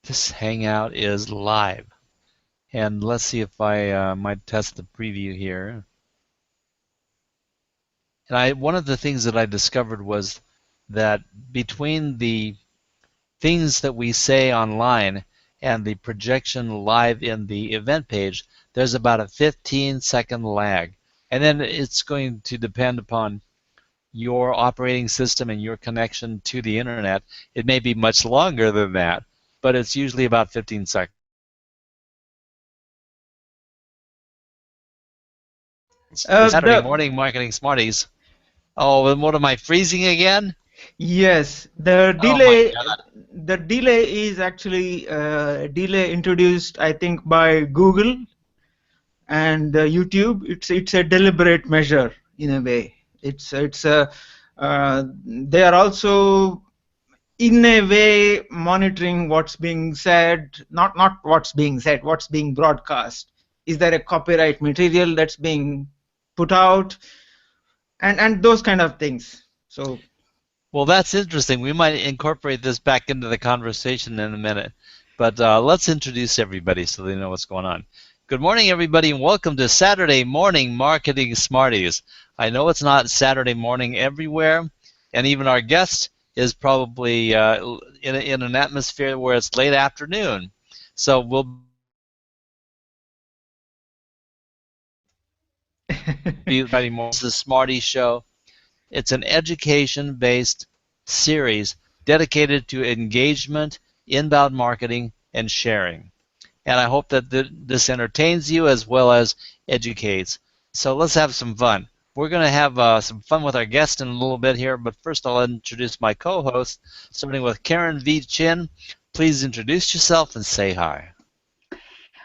This Hangout is live. And let's see if I might test the preview here. And one of the things that I discovered was that between the things that we say online and the projection live in the event page, there's about a 15-second lag. And then it's going to depend upon your operating system and your connection to the internet. It may be much longer than that, but it's usually about 15 seconds. Saturday The Morning Marketing Smarties. Oh, and what am I freezing again? Yes, Oh my God. the delay is actually delay introduced, I think, by Google and YouTube. It's a deliberate measure in a way. It's a they are also in a way monitoring what's being said, not what's being said, what's being broadcast. Is there a copyright material that's being put out, and those kind of things. So. Well, that's interesting. We might incorporate this back into the conversation in a minute. But let's introduce everybody so they know what's going on. Good morning, everybody, and welcome to Saturday Morning Marketing Smarties. I know it's not Saturday morning everywhere, and even our guest is probably in an atmosphere where it's late afternoon. So we'll be writing more. This is the Smarties Show. It's an education-based series dedicated to engagement, inbound marketing, and sharing. And I hope that this entertains you as well as educates. So let's have some fun. We're going to have some fun with our guest in a little bit here, but first I'll introduce my co-host, starting with Karen V. Chin. Please introduce yourself and say hi.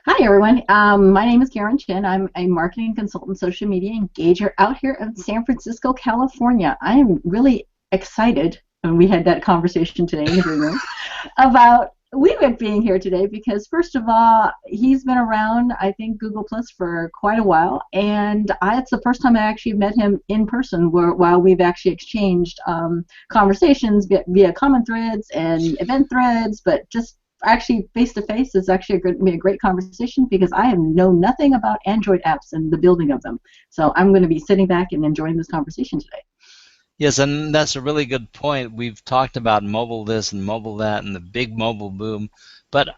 Hi, everyone. My name is Karen Chin. I'm a marketing consultant, social media engager out here in San Francisco, California. I am really excited, and we had that conversation today in the green room, about Vivek being here today because, first of all, he's been around, I think, Google Plus for quite a while, and it's the first time I actually met him in person while we've actually exchanged conversations via comment threads and event threads, but just actually face-to-face is actually going to be a great conversation because I know nothing about Android apps and the building of them. So I'm going to be sitting back and enjoying this conversation today. Yes, and that's a really good point. We've talked about mobile this and mobile that and the big mobile boom, but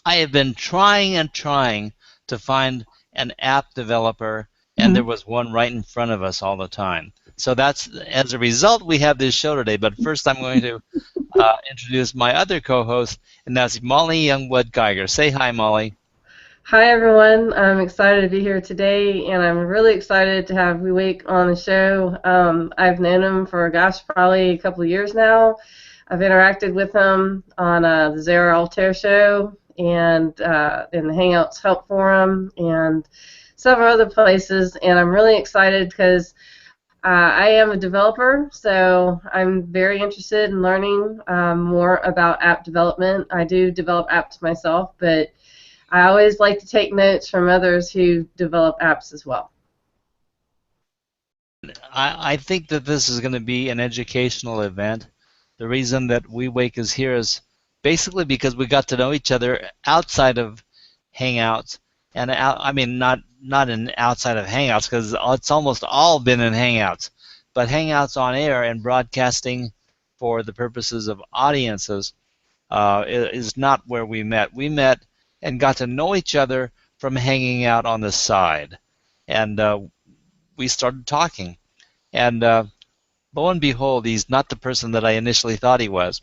I have been trying and trying to find an app developer, and there was one right in front of us all the time. So that's, as a result, we have this show today. But first I'm going to introduce my other co-host, and that's Molly Youngwood Geiger. Say hi, Molly. Hi, everyone. I'm excited to be here today, and I'm really excited to have Vivek on the show. I've known him for, gosh, probably a couple of years now. I've interacted with him on the Zara Altair show and in the Hangouts Help Forum and several other places, and I'm really excited because I am a developer, so I'm very interested in learning more about app development. I do develop apps myself, but I always like to take notes from others who develop apps as well. I think that this is going to be an educational event. The reason that WeWake is here is basically because we got to know each other outside of Hangouts, and I mean not in outside of Hangouts because it's almost all been in Hangouts, but Hangouts on air and broadcasting for the purposes of audiences is not where we met. We met and got to know each other from hanging out on the side, and we started talking. And lo and behold, he's not the person that I initially thought he was.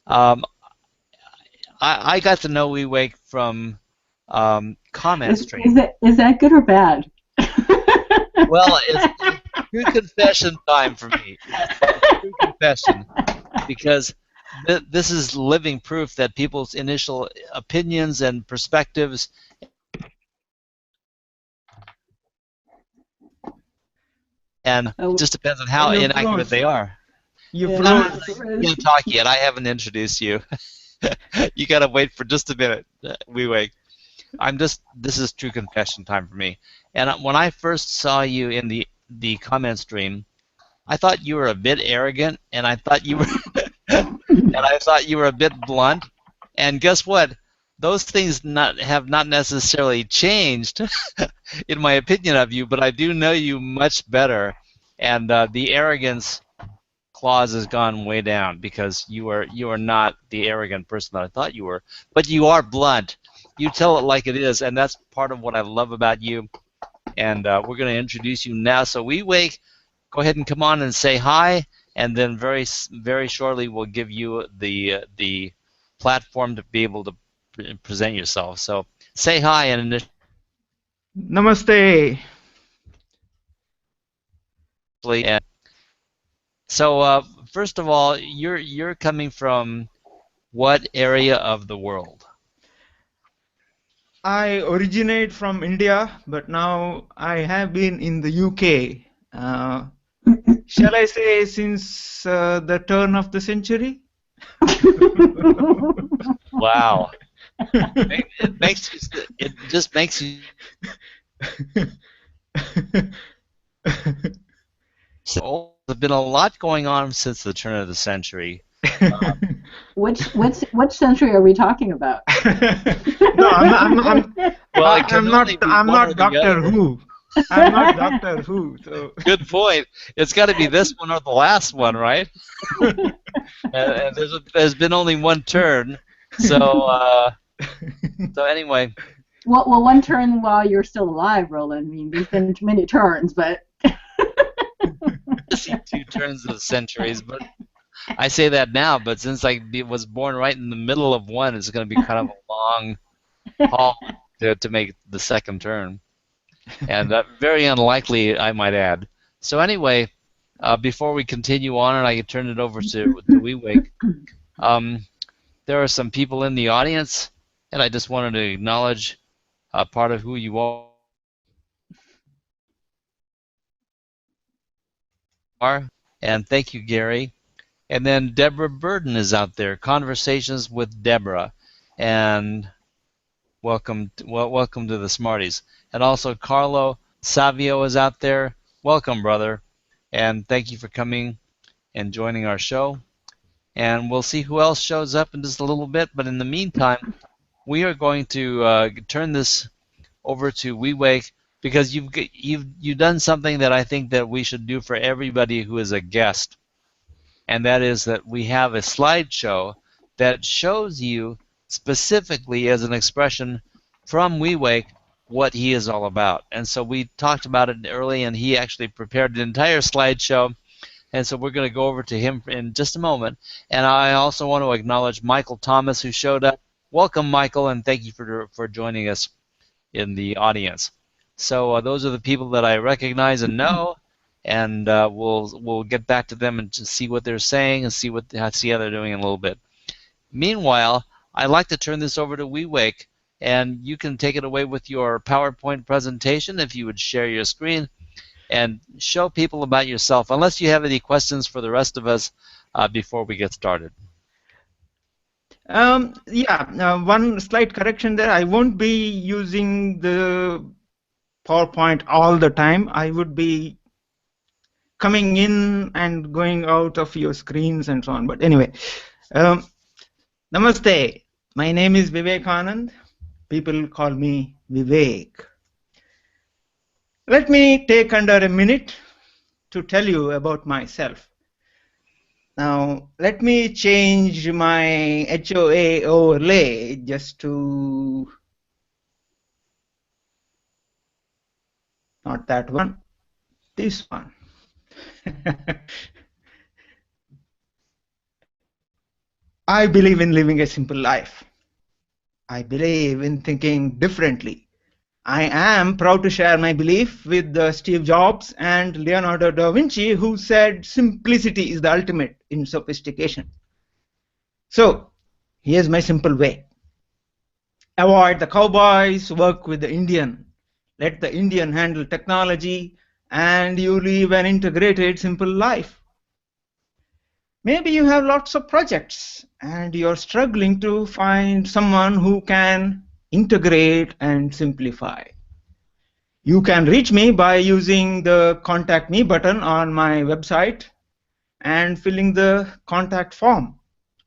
I got to know WeWake from comment stream. Is that good or bad? Well, it's true confession time for me. True confession, because this is living proof that people's initial opinions and perspectives and it just depends on how inaccurate they are. You can't talk yet. I haven't introduced you. You gotta wait for just a minute. WeWake. This is true confession time for me. And when I first saw you in the comment stream, I thought you were a bit arrogant, and I thought you were and I thought you were a bit blunt. And guess what? Those things have not necessarily changed, in my opinion of you, but I do know you much better. And the arrogance clause has gone way down because you are not the arrogant person that I thought you were, but you are blunt. You tell it like it is, and that's part of what I love about you. And we're going to introduce you now. So Vivek, go ahead and come on and say hi, and then very shortly we'll give you the platform to be able to present yourself. So say hi and initially. Namaste. And so first of all, you're coming from what area of the world? I originate from India, but now I have been in the UK. Shall I say since the turn of the century? Wow. It just makes you. So there's been a lot going on since the turn of the century. Which century are we talking about? No, I'm not Doctor Who. I'm not Doctor Who. So. Good point. It's got to be this one or the last one, right? And there's been only one turn, so anyway. Well, one turn while you're still alive, Roland. I mean, there's been many turns, but. I see 2 turns of centuries, but I say that now. But since I was born right in the middle of one, it's going to be kind of a long haul to make the second turn, and very unlikely, I might add. So anyway, before we continue on, and I can turn it over to Vivek, there are some people in the audience, and I just wanted to acknowledge part of who you are, and thank you, Gary. And then Deborah Burden is out there, Conversations with Deborah, and welcome to the Smarties. And also Carlo Savio is out there. Welcome, brother, and thank you for coming and joining our show. And we'll see who else shows up in just a little bit. But in the meantime, we are going to turn this over to Vivek, because you've done something that I think that we should do for everybody who is a guest, and that is that we have a slideshow that shows you specifically as an expression from Vivek what he is all about. And so we talked about it early, and he actually prepared an entire slideshow, and so we're going to go over to him in just a moment. And I also want to acknowledge Michael Thomas, who showed up. Welcome, Michael, and thank you for joining us in the audience. So those are the people that I recognize and know, and we'll get back to them and just see what they're saying and see how they're doing in a little bit. Meanwhile, I'd like to turn this over to Vivek, and you can take it away with your PowerPoint presentation if you would share your screen and show people about yourself, unless you have any questions for the rest of us before we get started. One slight correction there. I won't be using the PowerPoint all the time. I would be coming in and going out of your screens and so on. But anyway, Namaste. My name is Vivekanand. People call me Vivek. Let me take under a minute to tell you about myself. Now, let me change my HOA overlay just to, not that one, this one. I believe in living a simple life. I believe in thinking differently. I am proud to share my belief with Steve Jobs and Leonardo da Vinci, who said simplicity is the ultimate in sophistication. So, here's my simple way. Avoid the cowboys, work with the Indian. Let the Indian handle technology, and you live an integrated, simple life. Maybe you have lots of projects, and you're struggling to find someone who can integrate and simplify. You can reach me by using the Contact Me button on my website and filling the contact form,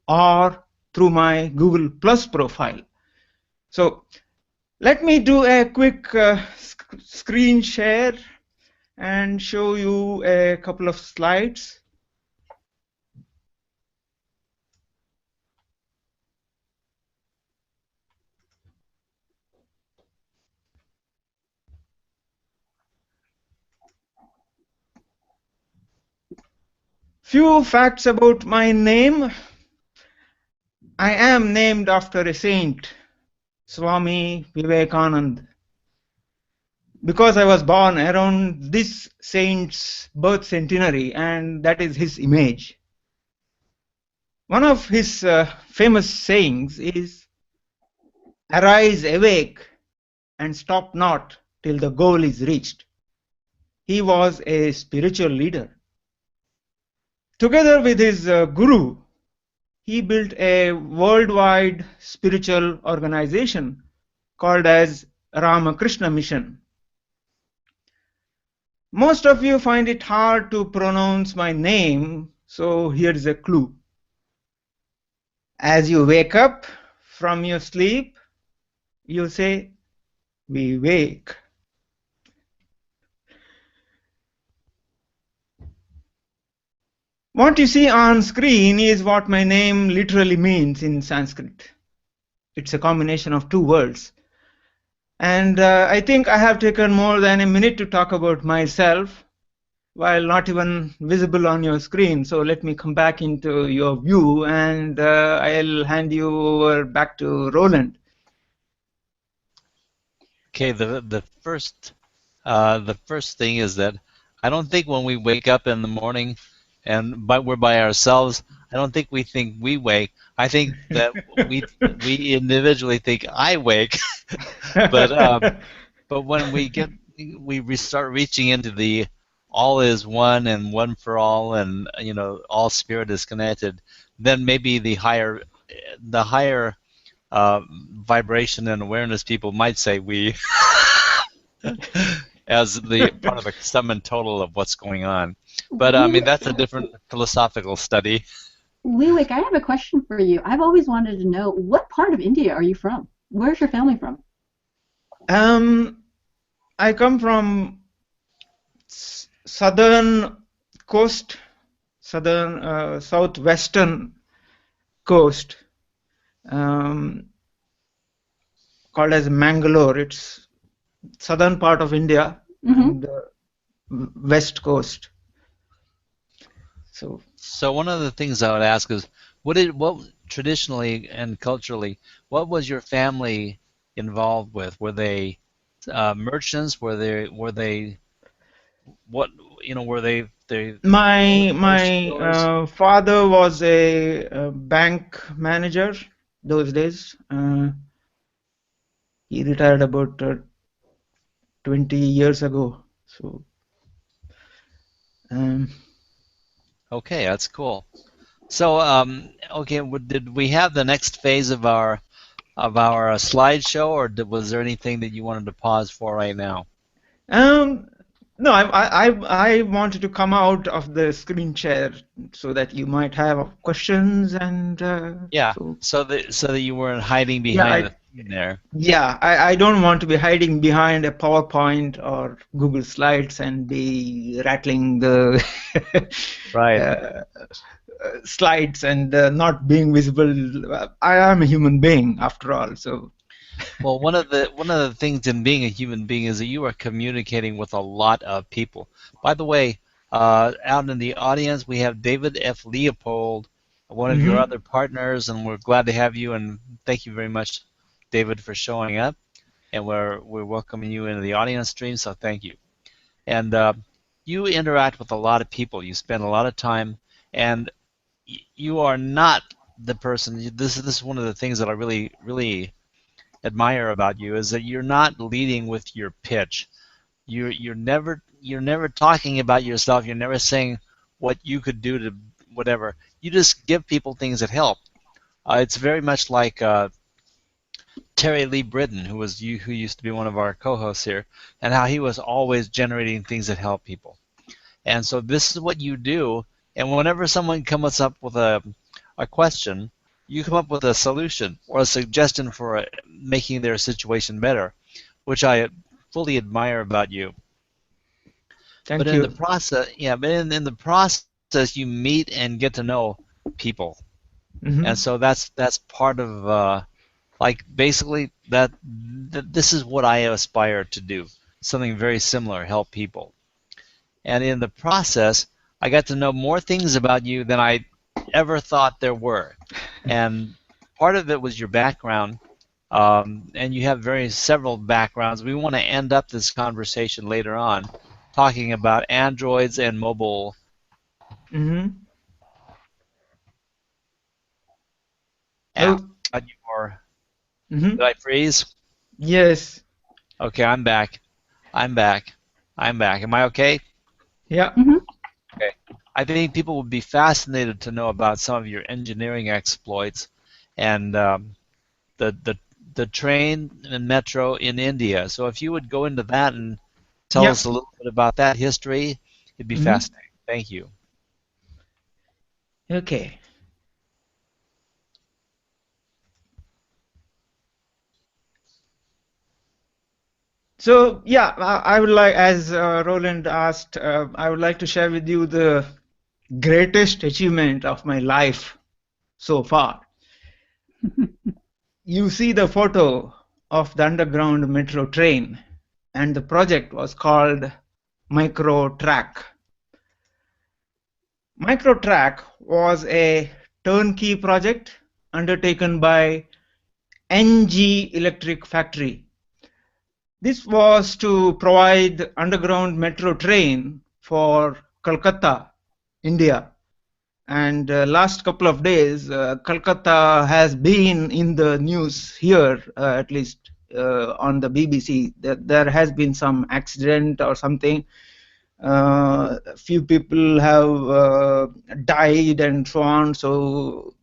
or through my Google Plus profile. So let me do a quick screen share and show you a couple of slides. Few facts about my name. I am named after a saint, Swami Vivekananda, because I was born around this saint's birth centenary, and that is his image. One of his famous sayings is, "Arise, awake, and stop not till the goal is reached." He was a spiritual leader. Together with his guru, he built a worldwide spiritual organization called as Ramakrishna Mission. Most of you find it hard to pronounce my name, so here's a clue. As you wake up from your sleep, you say, Vivek. What you see on screen is what my name literally means in Sanskrit. It's a combination of two words. And I think I have taken more than a minute to talk about myself, while not even visible on your screen. So let me come back into your view, and I'll hand you over back to Roland. Okay, the first thing is that I don't think when we wake up in the morning and we're by ourselves, I don't think we think we wake. I think that we individually think I wake, but when we start reaching into the all is one and one for all, and all spirit is connected, then maybe the higher vibration and awareness people might say we as the part of a sum and total of what's going on. But I mean, that's a different philosophical study. Vivek, I have a question for you. I've always wanted to know, what part of India are you from? Where's your family from? I come from southern coast, southwestern coast, called as Mangalore. It's southern part of India, and west coast. So one of the things I would ask is, what traditionally and culturally, what was your family involved with? Were they merchants? Were they what were they my father was a bank manager those days. He retired about 20 years ago. So okay, that's cool. So okay, did we have the next phase of our slideshow, or was there anything that you wanted to pause for right now? No, I wanted to come out of the screen share so that you might have questions, and yeah, so that you weren't hiding behind the screen there. Yeah, I don't want to be hiding behind a PowerPoint or Google Slides and be rattling the right. Slides and not being visible. I am a human being after all, so. Well, one of the things in being a human being is that you are communicating with a lot of people. By the way, out in the audience we have David F. Leopold, one of your other partners, and we're glad to have you, and thank you very much, David, for showing up. And we're welcoming you into the audience stream, so thank you. And you interact with a lot of people. You spend a lot of time, and you are not the person. This is one of the things that I really admire about you, is that you're not leading with your pitch. You're never talking about yourself. You're never saying what you could do to whatever. You just give people things that help. It's very much like Terry Lee Britton, who used to be one of our co-hosts here, and how he was always generating things that help people. And so this is what you do. And whenever someone comes up with a question, you come up with a solution or a suggestion for making their situation better, which I fully admire about you. But Thank in the you. process, yeah, but in the process, you meet and get to know people, and so that's part of like basically this is what I aspire to do, something very similar, help people. And in the process, I got to know more things about you than I ever thought there were. And part of it was your background, and you have several backgrounds. We want to end up this conversation later on talking about androids and mobile. Mm-hmm. Apps. Oh. Did I freeze? Yes. Okay, I'm back. I'm back. I'm back. Am I okay? Yeah. Okay. I think people would be fascinated to know about some of your engineering exploits and the the train and metro in India. So if you would go into that and tell Yeah. us a little bit about that history, it'd be fascinating. Thank you. Okay. So yeah, I would like, as Roland asked, I would like to share with you the greatest achievement of my life so far. You see the photo of the underground metro train, and the project was called MicroTrack. MicroTrack was a turnkey project undertaken by NG Electric Factory. This was to provide underground metro train for Kolkata, India. And last couple of days, Kolkata has been in the news here, at least on the BBC. There has been some accident or something. A few people have died and so on. So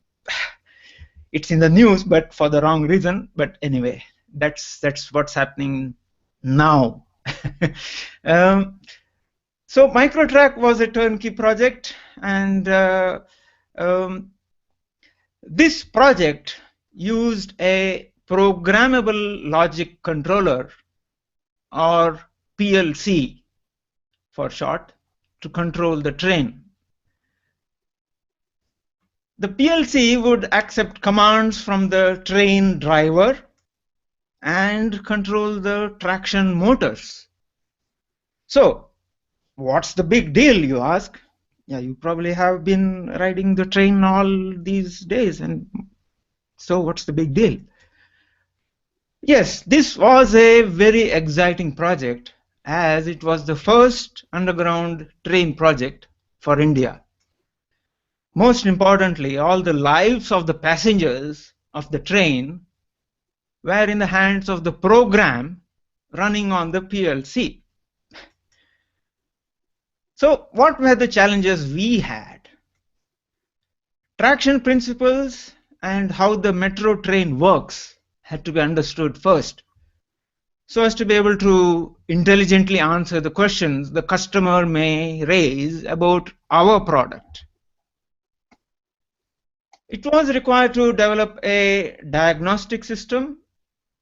it's in the news, but for the wrong reason. But anyway, that's what's happening now. So MicroTrack was a turnkey project, and this project used a programmable logic controller, or PLC for short, to control the train. The PLC would accept commands from the train driver and control the traction motors. So, what's the big deal, you ask? Yeah, you probably have been riding the train all these days, and so what's the big deal? Yes, this was a very exciting project, as it was the first underground train project for India. Most importantly, all the lives of the passengers of the train were in the hands of the program running on the PLC. So what were the challenges we had? Traction principles and how the metro train works had to be understood first, so as to be able to intelligently answer the questions the customer may raise about our product. It was required to develop a diagnostic system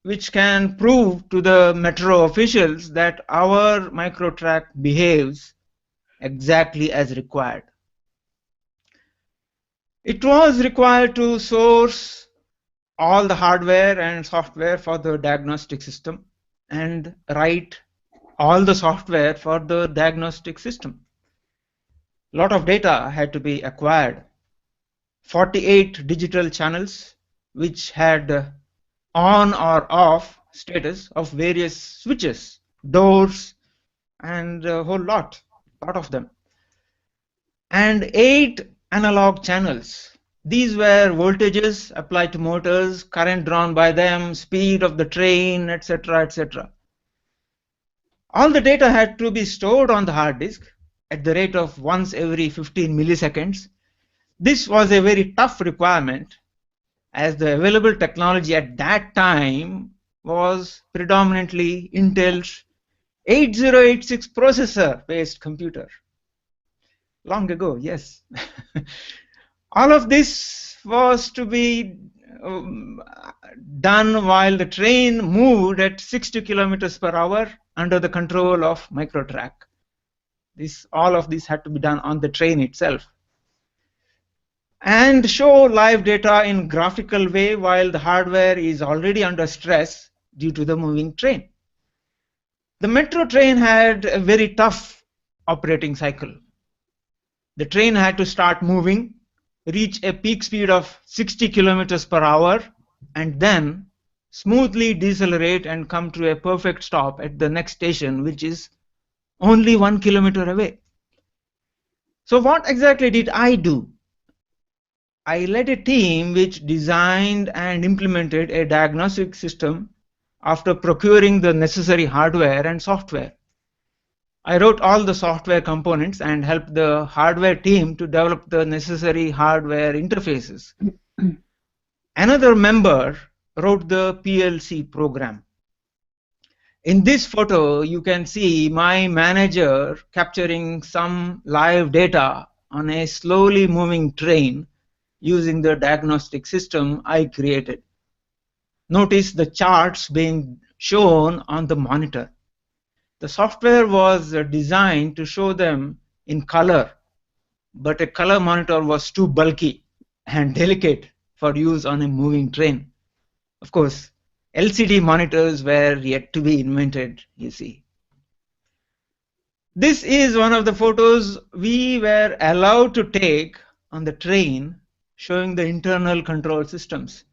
which can prove to the metro officials that our MicroTrack behaves exactly as required. It was required to source all the hardware and software for the diagnostic system and write all the software for the diagnostic system. A lot of data had to be acquired. 48 digital channels which had on or off status of various switches, doors, and a whole lot of them. And 8 analog channels. These were voltages applied to motors, current drawn by them, speed of the train, etc., etc. All the data had to be stored on the hard disk at the rate of once every 15 milliseconds. This was a very tough requirement, as the available technology at that time was predominantly Intel's 8086 processor based computer. Long ago, yes. All of this was to be done while the train moved at 60 kilometers per hour under the control of microtrack. All of this had to be done on the train itself. And show live data in graphical way while the hardware is already under stress due to the moving train. The metro train had a very tough operating cycle. The train had to start moving, reach a peak speed of 60 kilometers per hour, and then smoothly decelerate and come to a perfect stop at the next station, which is only 1 kilometer away. So what exactly did I do? I led a team which designed and implemented a diagnostic system after procuring the necessary hardware and software. I wrote all the software components and helped the hardware team to develop the necessary hardware interfaces. Another member wrote the PLC program. In this photo, you can see my manager capturing some live data on a slowly moving train using the diagnostic system I created. Notice the charts being shown on the monitor. The software was designed to show them in color, but a color monitor was too bulky and delicate for use on a moving train. Of course, LCD monitors were yet to be invented, you see. This is one of the photos we were allowed to take on the train showing the internal control systems.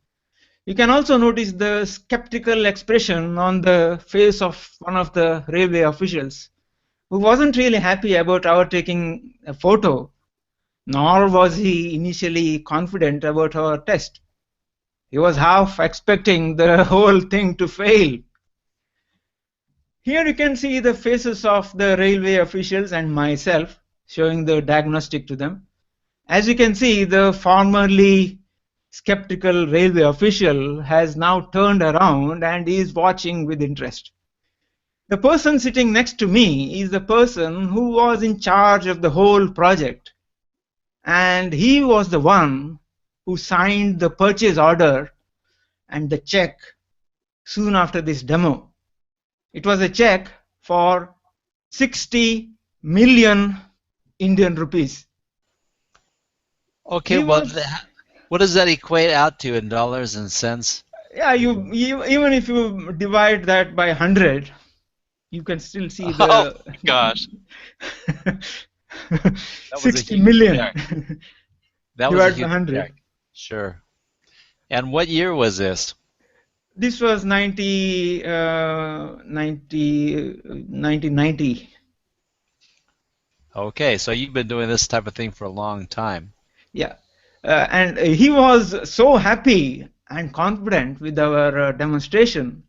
You can also notice the skeptical expression on the face of one of the railway officials who wasn't really happy about our taking a photo, nor was he initially confident about our test. He was half expecting the whole thing to fail. Here you can see the faces of the railway officials and myself showing the diagnostic to them. As you can see, the formerly skeptical railway official has now turned around and is watching with interest. The person sitting next to me is the person who was in charge of the whole project, and he was the one who signed the purchase order and the check soon after this demo. It was a check for 60 million Indian rupees. Okay, well, what does that equate out to in dollars and cents? Yeah, you even if you divide that by 100, you can still see the. Oh gosh, 60 million. That was a huge 100. check. Sure. And what year was this? This was 1990. Okay, so you've been doing this type of thing for a long time. Yeah, and he was so happy and confident with our demonstration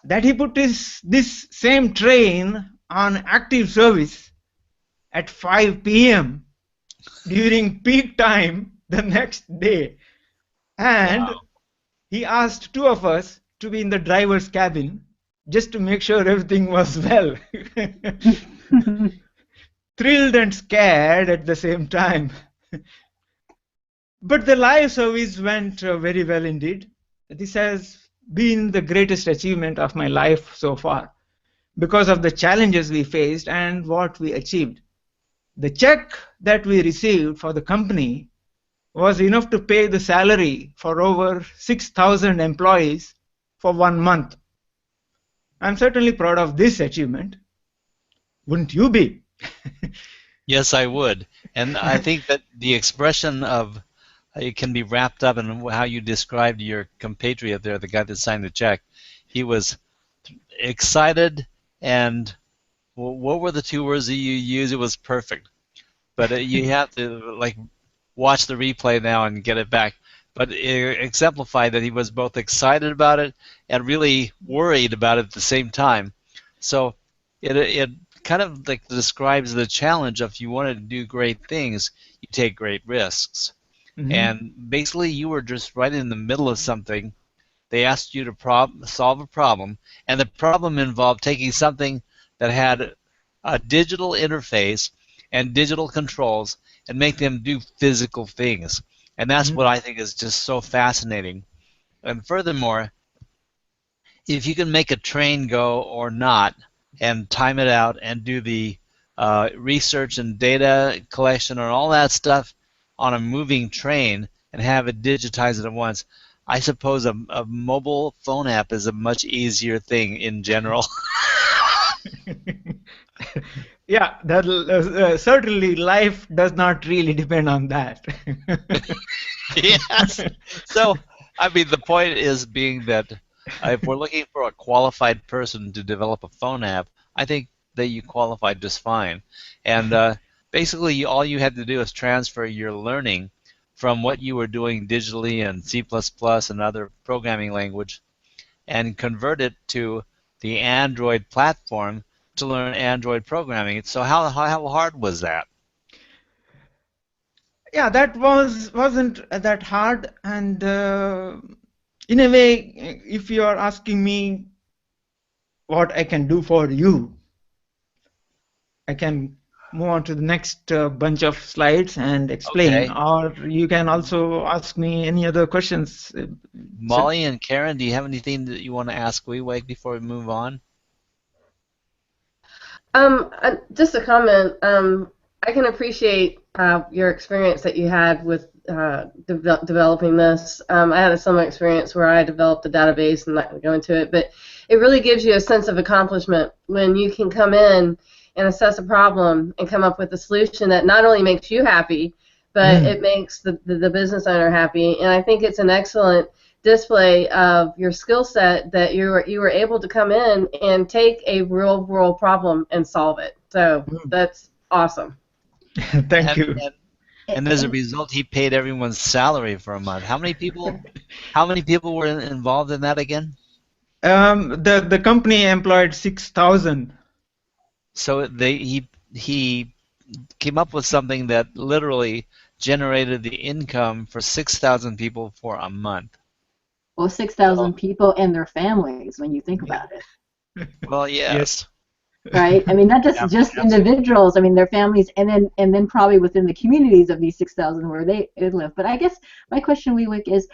that he put this same train on active service at 5 p.m. during peak time the next day. And wow. He asked two of us to be in the driver's cabin just to make sure everything was well. Thrilled and scared at the same time. But the live service went very well indeed. This has been the greatest achievement of my life so far because of the challenges we faced and what we achieved. The check that we received for the company was enough to pay the salary for over 6,000 employees for 1 month. I'm certainly proud of this achievement. Wouldn't you be? Yes, I would. And I think that the expression of it can be wrapped up in how you described your compatriot there, the guy that signed the check. He was excited, and what were the two words that you used? It was perfect. But you have to watch the replay now and get it back. But it exemplified that he was both excited about it and really worried about it at the same time. So it kind of describes the challenge of if you want to do great things, you take great risks. Mm-hmm. And basically you were just right in the middle of something. They asked you to solve a problem, and the problem involved taking something that had a digital interface and digital controls and make them do physical things. And that's what I think is just so fascinating. And furthermore, if you can make a train go or not and time it out and do the research and data collection and all that stuff on a moving train and have it digitized at once, I suppose a mobile phone app is a much easier thing in general. Yeah, that certainly life does not really depend on that. Yes. So, I mean, the point is being that if we're looking for a qualified person to develop a phone app, I think that you qualified just fine. And basically, all you had to do is transfer your learning from what you were doing digitally in C++ and other programming language and convert it to the Android platform to learn Android programming. So how hard was that? Yeah, that wasn't that hard, and in a way, if you are asking me what I can do for you, I can move on to the next bunch of slides and explain, Okay. or you can also ask me any other questions. So, Molly and Karen, do you have anything that you want to ask Wee before we move on? Just a comment. I can appreciate your experience that you had with developing this. I had a similar experience where I developed a database. I'm not going to go into it, but it really gives you a sense of accomplishment when you can come in and assess a problem and come up with a solution that not only makes you happy, but it makes the business owner happy. And I think it's an excellent display of your skill set that you were able to come in and take a real world problem and solve it. So that's awesome. thank you. And as a result, he paid everyone's salary for a month. How many people were involved in that again? The company employed 6,000. So he came up with something that literally generated the income for 6,000 people for a month. Well, 6,000 people and their families, when you think about it. Well, yes. Right? I mean, not just individuals. I mean, their families, and then probably within the communities of these 6,000 where they live. But I guess my question, Vivek, is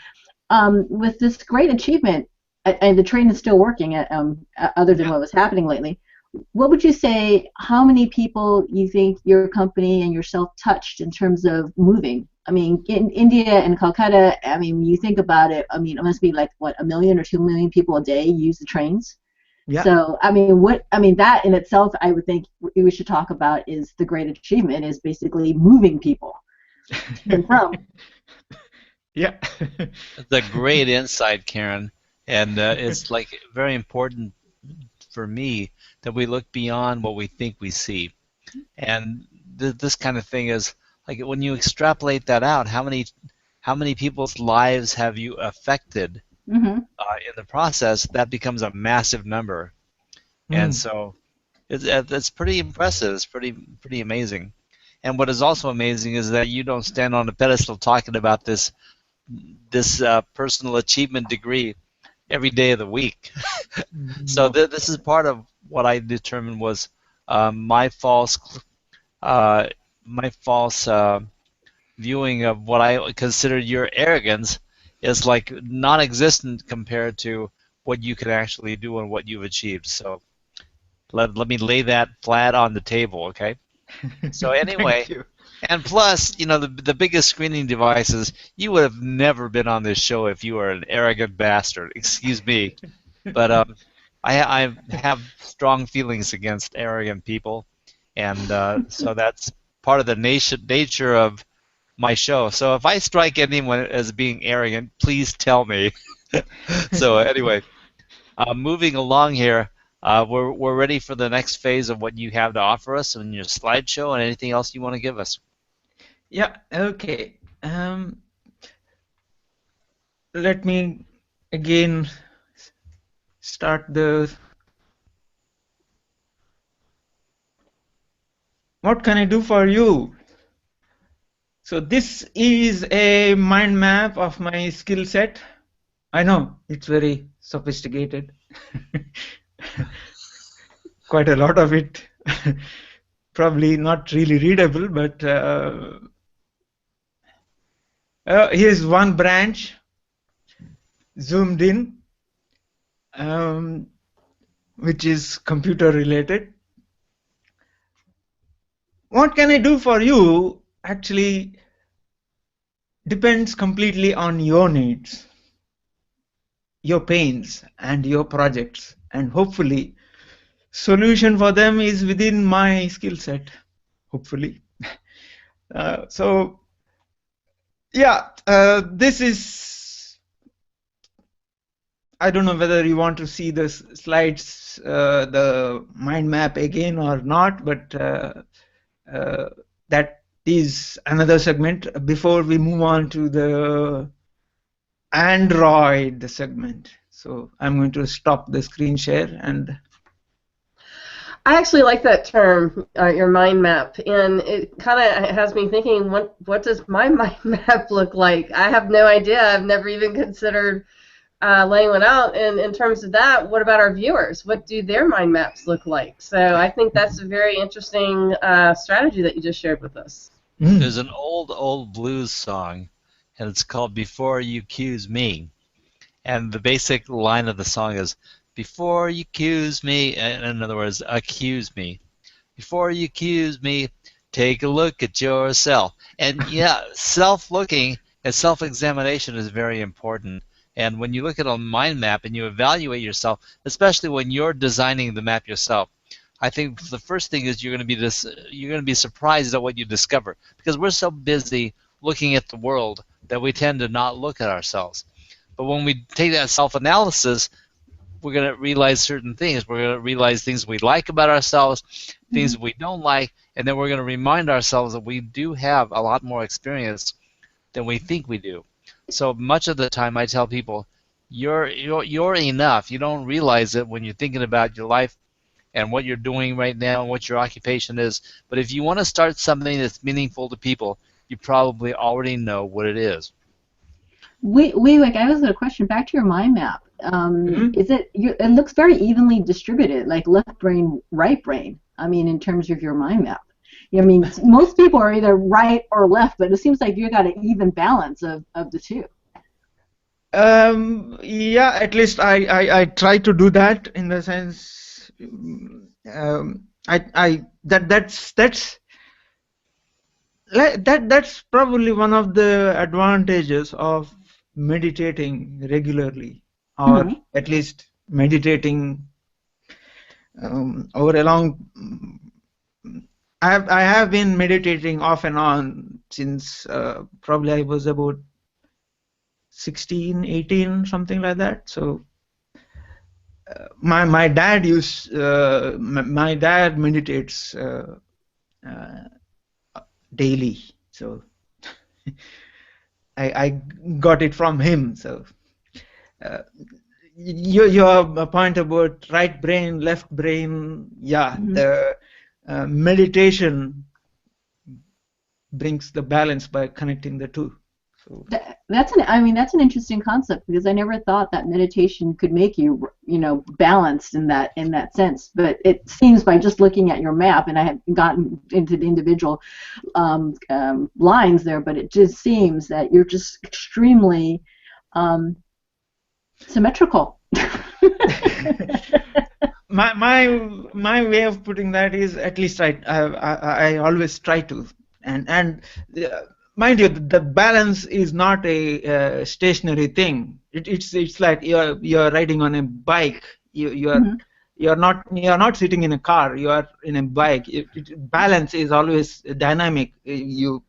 with this great achievement, and the train is still working, other than what was happening lately. What would you say? How many people you think your company and yourself touched in terms of moving? I mean, in India and Calcutta, I mean, you think about it. I mean, it must be like what, 1 million or 2 million people a day use the trains. Yeah. So I mean, that in itself, I would think we should talk about is the great achievement is basically moving people to and from. Yeah. It's a great insight, Karen, and it's like very important for me that we look beyond what we think we see. And this kind of thing is like when you extrapolate that out, how many people's lives have you affected in the process? That becomes a massive number, and so it's pretty impressive. It's pretty amazing. And what is also amazing is that you don't stand on a pedestal talking about this personal achievement degree every day of the week. So this is part of what I determined was my false viewing of what I consider your arrogance is like non-existent compared to what you can actually do and what you've achieved. So let me lay that flat on the table, okay? So anyway, and plus, you know, the biggest screening devices, you would have never been on this show if you were an arrogant bastard. Excuse me. But I have strong feelings against arrogant people, and so that's part of the nature of my show. So if I strike anyone as being arrogant, please tell me. So anyway, moving along here, we're ready for the next phase of what you have to offer us in your slideshow and anything else you want to give us. Yeah. Okay. Let me again start the. What can I do for you? So this is a mind map of my skill set. I know it's very sophisticated. Quite a lot of it. Probably not really readable, but Here's one branch zoomed in, which is computer related. What can I do for you actually depends completely on your needs, your pains, and your projects, and hopefully solution for them is within my skill set, hopefully. So yeah, this is, I don't know whether you want to see the slides, the mind map again or not, but that is another segment before we move on to the Android segment. So I'm going to stop the screen share. And I actually like that term, your mind map, and it kind of has me thinking, what does my mind map look like? I have no idea. I've never even considered laying one out. And in terms of that, what about our viewers? What do their mind maps look like? So I think that's a very interesting strategy that you just shared with us. There's an old blues song, and it's called Before You Accuse Me. And the basic line of the song is, before you accuse me, in other words, accuse me. Before you accuse me, take a look at yourself. And yeah, self-looking and self-examination is very important. And when you look at a mind map and you evaluate yourself, especially when you're designing the map yourself, I think the first thing is you're going to be surprised at what you discover, because we're so busy looking at the world that we tend to not look at ourselves. But when we take that self-analysis, we're going to realize certain things. We're going to realize things we like about ourselves, things we don't like, and then we're going to remind ourselves that we do have a lot more experience than we think we do. So much of the time I tell people, you're enough. You don't realize it when you're thinking about your life and what you're doing right now and what your occupation is. But if you want to start something that's meaningful to people, you probably already know what it is. Vivek, I was a question back to your mind map. Is it? It looks very evenly distributed, like left brain, right brain. I mean, in terms of your mind map. I mean, most people are either right or left, but it seems like you got an even balance of the two. Yeah, at least I try to do that, in the sense, that's probably one of the advantages of meditating regularly, or at least meditating over a long. I have been meditating off and on since probably I was about 16, 18, something like that. So my dad meditates daily. So I got it from him. So your point about right brain, left brain, yeah, the meditation brings the balance by connecting the two. So that's an interesting concept, because I never thought that meditation could make you, balanced in that sense. But it seems, by just looking at your map, and I haven't gotten into the individual lines there, but it just seems that you're just extremely symmetrical. my way of putting that is, at least I always try to, and mind you, the balance is not a stationary thing. It's like you're riding on a bike. You're not sitting in a car. You are in a bike. Balance is always dynamic. You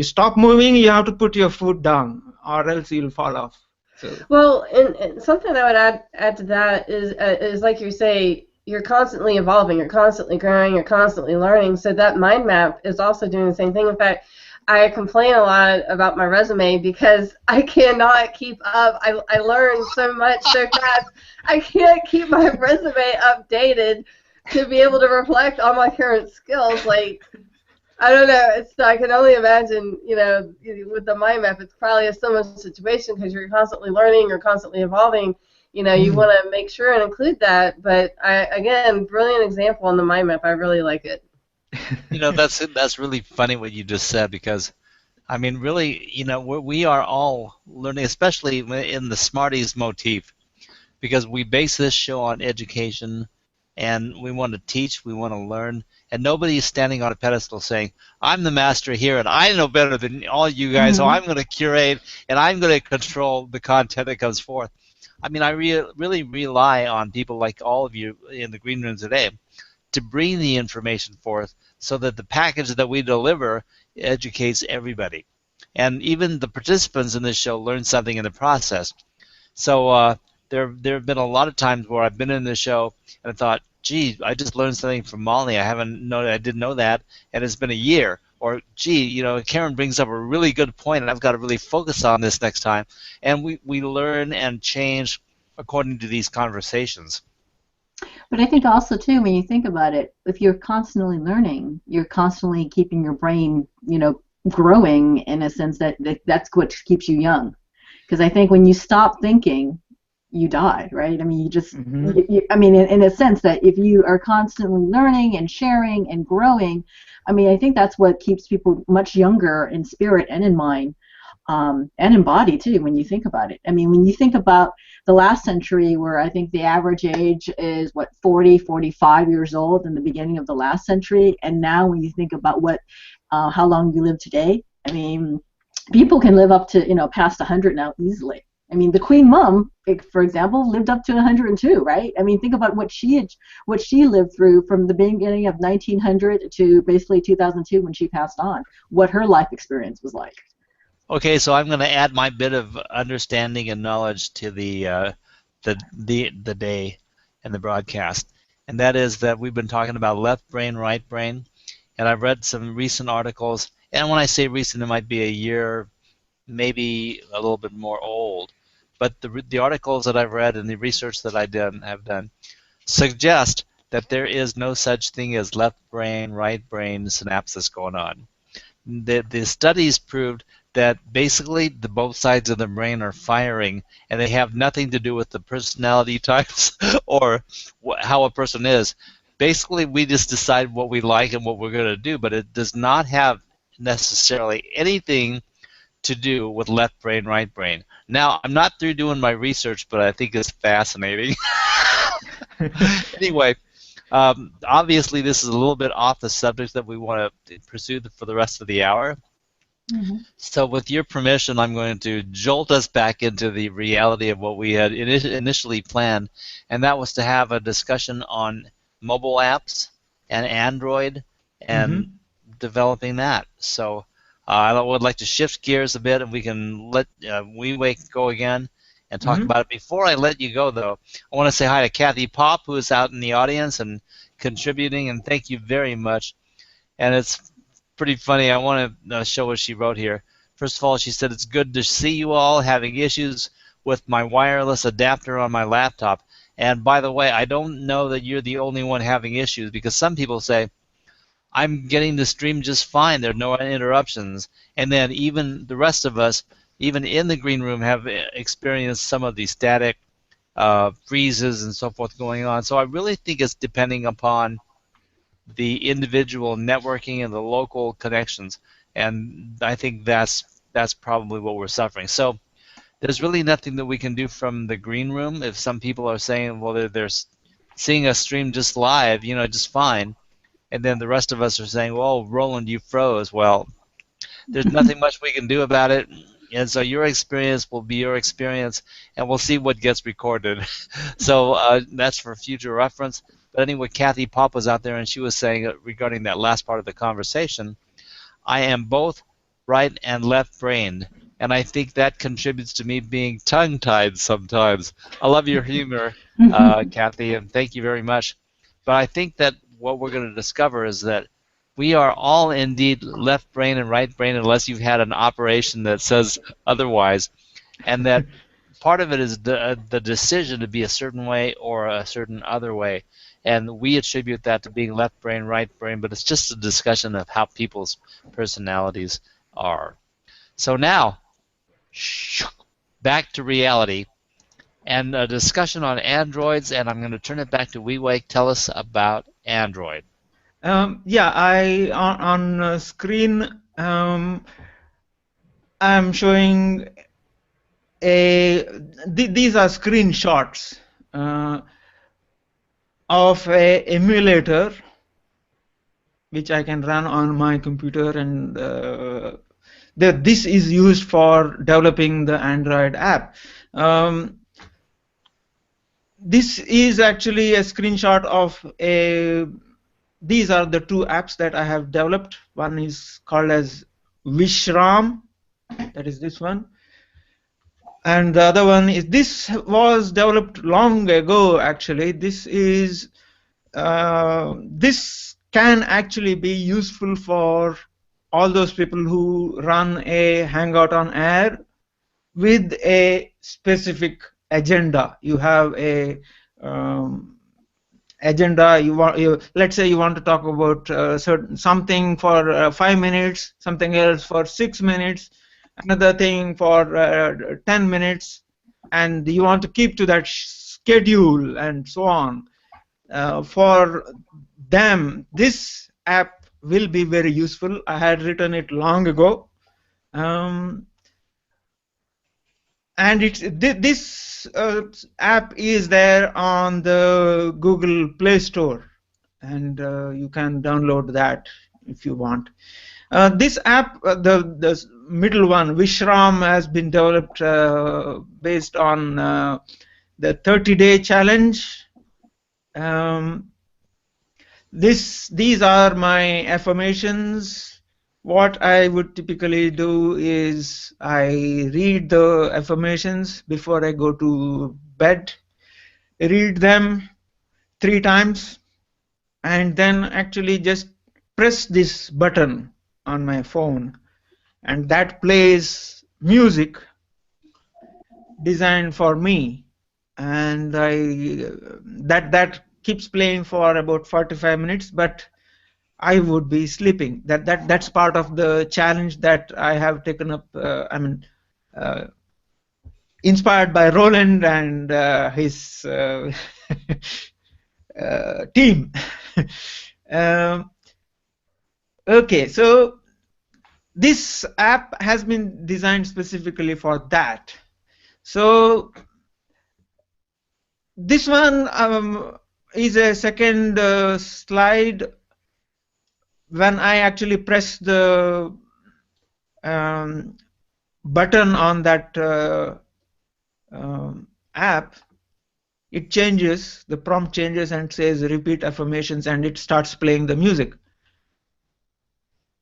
stop moving, you have to put your foot down, or else you'll fall off. So. Well, and something I would add to that is like you say, you're constantly evolving, you're constantly growing, you're constantly learning. So that mind map is also doing the same thing. In fact, I complain a lot about my resume because I cannot keep up. I learn so much so fast. I can't keep my resume updated to be able to reflect on my current skills. Like, I don't know. I can only imagine, with the mind map, it's probably a similar situation, because you're constantly learning, you're constantly evolving. You want to make sure and include that. But again, brilliant example on the mind map. I really like it. That's really funny what you just said, because I mean, really, we are all learning, especially in the Smarties motif, because we base this show on education, and we want to teach, we want to learn, and nobody is standing on a pedestal saying, I'm the master here, and I know better than all you guys, so I'm going to curate, and I'm going to control the content that comes forth. I mean, I really rely on people like all of you in the green room today to bring the information forth so that the package that we deliver educates everybody. And even the participants in this show learn something in the process. So there have been a lot of times where I've been in the show and I thought, gee, I just learned something from Molly. I didn't know that, and it's been a year. Or, gee, Karen brings up a really good point, and I've got to really focus on this next time. And we learn and change according to these conversations. But I think also too, when you think about it, if you're constantly learning, you're constantly keeping your brain, growing in a sense that's what keeps you young. Because I think when you stop thinking, you die, right? I mean, you just, I mean, in a sense that if you are constantly learning and sharing and growing, I mean, I think that's what keeps people much younger in spirit and in mind, and in body too, when you think about it. I mean, when you think about the last century, where I think the average age is 40, 45 years old in the beginning of the last century, and now when you think about how long you live today, I mean, people can live up to past 100 now easily. I mean, the Queen Mum, for example, lived up to 102, right? I mean, think about what she lived through from the beginning of 1900 to basically 2002 when she passed on. What her life experience was like. Okay, so I'm going to add my bit of understanding and knowledge to the day and the broadcast, and that is that we've been talking about left brain, right brain, and I've read some recent articles. And when I say recent, it might be a year, maybe a little bit more old. But the articles that I've read and the research that have done suggest that there is no such thing as left brain, right brain synapses going on. The studies proved that basically the both sides of the brain are firing, and they have nothing to do with the personality types or how a person is. Basically, we just decide what we like and what we're going to do, but it does not have necessarily anything to do with left brain, right brain. Now, I'm not through doing my research, but I think it's fascinating. Anyway, obviously this is a little bit off the subject that we want to pursue for the rest of the hour. So with your permission, I'm going to jolt us back into the reality of what we had initially planned, and that was to have a discussion on mobile apps and Android and developing that. So I would like to shift gears a bit, and we can let Vivek go again and talk about it. Before I let you go, though, I want to say hi to Kathy Pop, who is out in the audience and contributing, and thank you very much. And it's pretty funny. I want to show what she wrote here. First of all, she said, it's good to see you all having issues with my wireless adapter on my laptop. And by the way, I don't know that you're the only one having issues, because some people say, I'm getting the stream just fine. There are no interruptions. And then even the rest of us, even in the green room, have experienced some of the static freezes and so forth going on. So I really think it's depending upon the individual networking and the local connections, and I think that's probably what we're suffering. So there's really nothing that we can do from the green room. If some people are saying, well, they're seeing us stream just live, just fine, and then the rest of us are saying, well, Roland, you froze. Well, there's nothing much we can do about it, and so your experience will be your experience, and we'll see what gets recorded. So that's for future reference. But anyway, Kathy Pop was out there, and she was saying regarding that last part of the conversation, I am both right and left-brained, and I think that contributes to me being tongue-tied sometimes. I love your humor, Kathy, and thank you very much. But I think that what we're going to discover is that we are all indeed left brain and right brain, unless you've had an operation that says otherwise, and that part of it is the decision to be a certain way or a certain other way. And we attribute that to being left brain, right brain, but it's just a discussion of how people's personalities are. So now, back to reality and a discussion on Androids, and I'm going to turn it back to Vivek. Tell us about Android. Yeah, I on screen. I'm showing these are screenshots of a emulator which I can run on my computer, and this is used for developing the Android app. This is actually a screenshot of these are the two apps that I have developed. One is called as Vishram, that is this one, and the other one is, this was developed long ago actually. This can actually be useful for all those people who run a Hangout on Air with a specific agenda. You have a agenda. Let's say you want to talk about something for 5 minutes, something else for 6 minutes, another thing for 10 minutes, and you want to keep to that schedule and so on. For them, this app will be very useful. I had written it long ago, and this app is there on the Google Play Store, and you can download that if you want. This app, the middle one, Vishram, has been developed based on the 30-day challenge. These are my affirmations. What I would typically do is I read the affirmations before I go to bed, read them 3 times, and then actually just press this button on my phone, and that plays music designed for me, and that keeps playing for about 45 minutes, but I would be sleeping. That's part of the challenge that I have taken up. Inspired by Roland and his team. Okay, so this app has been designed specifically for that. So this one is a second slide. When I actually press the button on that app, it changes, the prompt changes and says repeat affirmations, and it starts playing the music.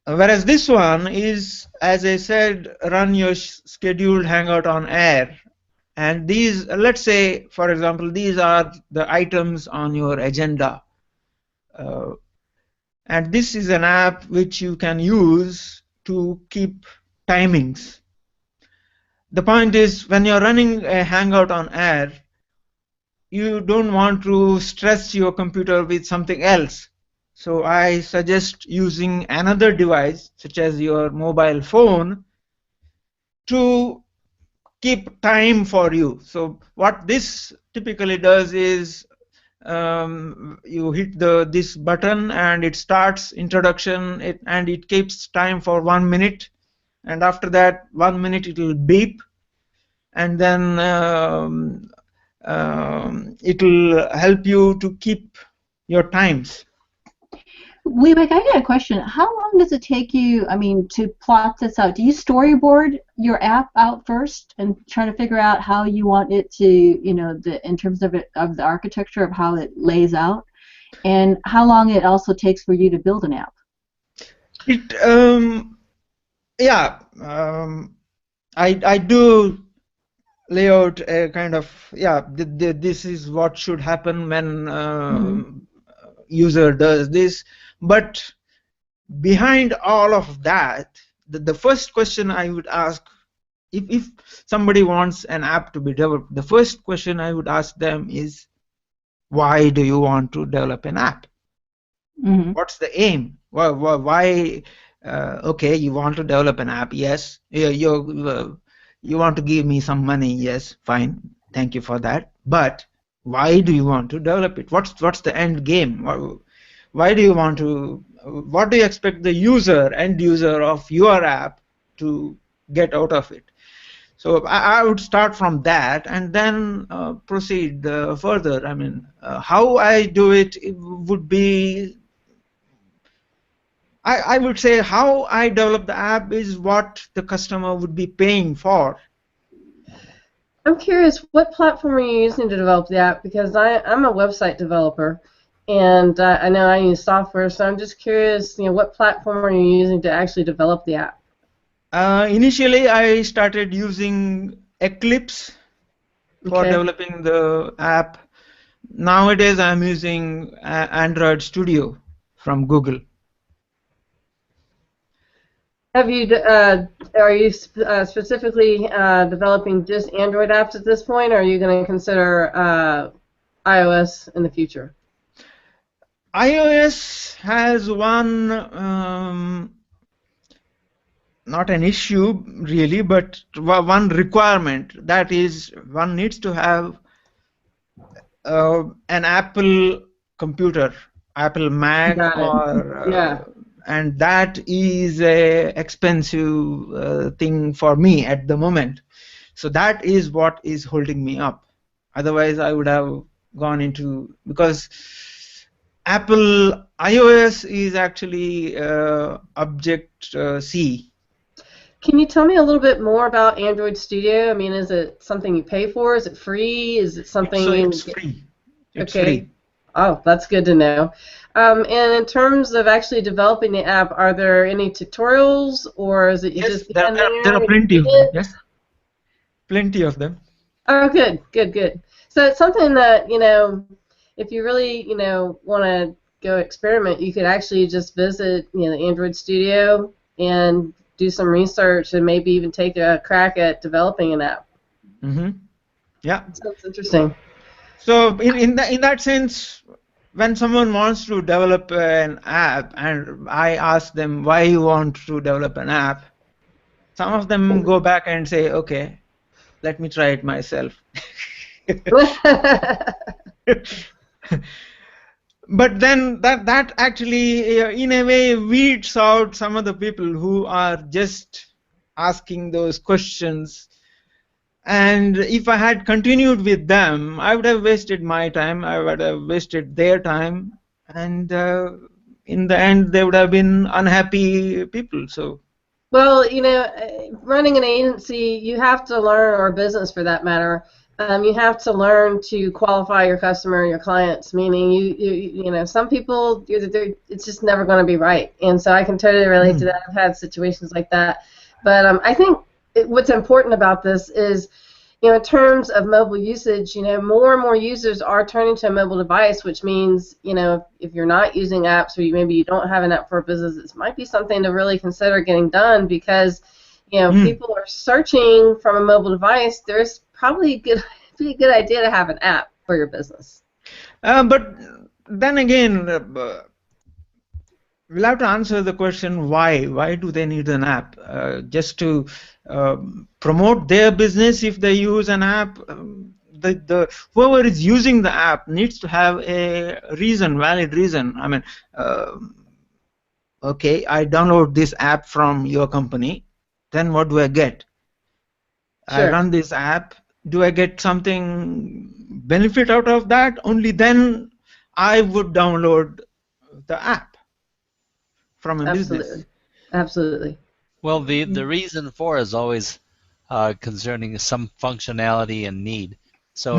Whereas this one is, as I said, run your scheduled Hangout on Air. And these, let's say, for example, these are the items on your agenda. And this is an app which you can use to keep timings. The point is, when you're running a Hangout on Air, you don't want to stress your computer with something else. So I suggest using another device, such as your mobile phone, to keep time for you. So what this typically does is you hit this button and it starts introduction, and it keeps time for 1 minute, and after that 1 minute it will beep, and then it will help you to keep your times. Vivek, I got a question. How long does it take you, to plot this out? Do you storyboard your app out first and try to figure out how you want it to, in terms of the architecture of how it lays out, and how long it also takes for you to build an app? I do lay out a kind of, this is what should happen when user does this. But behind all of that, the first question I would ask, if somebody wants an app to be developed, the first question I would ask them is, why do you want to develop an app? What's the aim? Why? Okay, you want to develop an app? Yes. You want to give me some money? Yes. Fine. Thank you for that. But why do you want to develop it? What's the end game? Why do you want to? What do you expect the end user of your app to get out of it. So I would start from that and then proceed further. I mean, how I do it would be, I would say how I develop the app is what the customer would be paying for. I'm curious, what platform are you using to develop the app? Because I'm a website developer, and I know I use software, so I'm just curious, what platform are you using to actually develop the app? Initially, I started using Eclipse for developing the app. Nowadays, I'm using Android Studio from Google. Have you? Are you specifically developing just Android apps at this point, or are you going to consider iOS in the future? iOS has one, not an issue really, but one requirement, that is one needs to have an Apple computer, Apple Mac, or and that is a expensive thing for me at the moment. So that is what is holding me up. Otherwise, I would have gone into, because Apple iOS is actually Object-C. Can you tell me a little bit more about Android Studio? I mean, is it something you pay for? Is it free? Is it something? So it's free. It's free. Oh, that's good to know. And in terms of actually developing the app, are there any tutorials, or is it you just there are plenty of them. Yes, plenty of them. Oh, good, good, good. So it's something that, if you really, want to go experiment, you could actually just visit, the Android Studio and do some research and maybe even take a crack at developing an app. Mm-hmm. Yeah. That sounds interesting. So in that sense, when someone wants to develop an app and I ask them why you want to develop an app, some of them go back and say, okay, let me try it myself. But then that actually in a way weeds out some of the people who are just asking those questions. And if I had continued with them, I would have wasted my time, I would have wasted their time, and in the end they would have been unhappy people. So, well, running an agency, you have to learn, or a business for that matter, you have to learn to qualify your customer, your clients. Meaning, some people, it's just never going to be right. And so I can totally relate to that. I've had situations like that. But I think what's important about this is, in terms of mobile usage, more and more users are turning to a mobile device, which means, if you're not using apps, or maybe you don't have an app for a business, it might be something to really consider getting done, because, people are searching from a mobile device. There's probably be a good idea to have an app for your business. But then again, we'll have to answer the question why. Why do they need an app? Just to promote their business if they use an app? Whoever is using the app needs to have a reason, valid reason. I mean, okay, I download this app from your company, then what do I get? Sure. I run this app. Do I get something benefit out of that? Only then I would download the app from a business. Absolutely. Well, the reason for is always concerning some functionality and need. So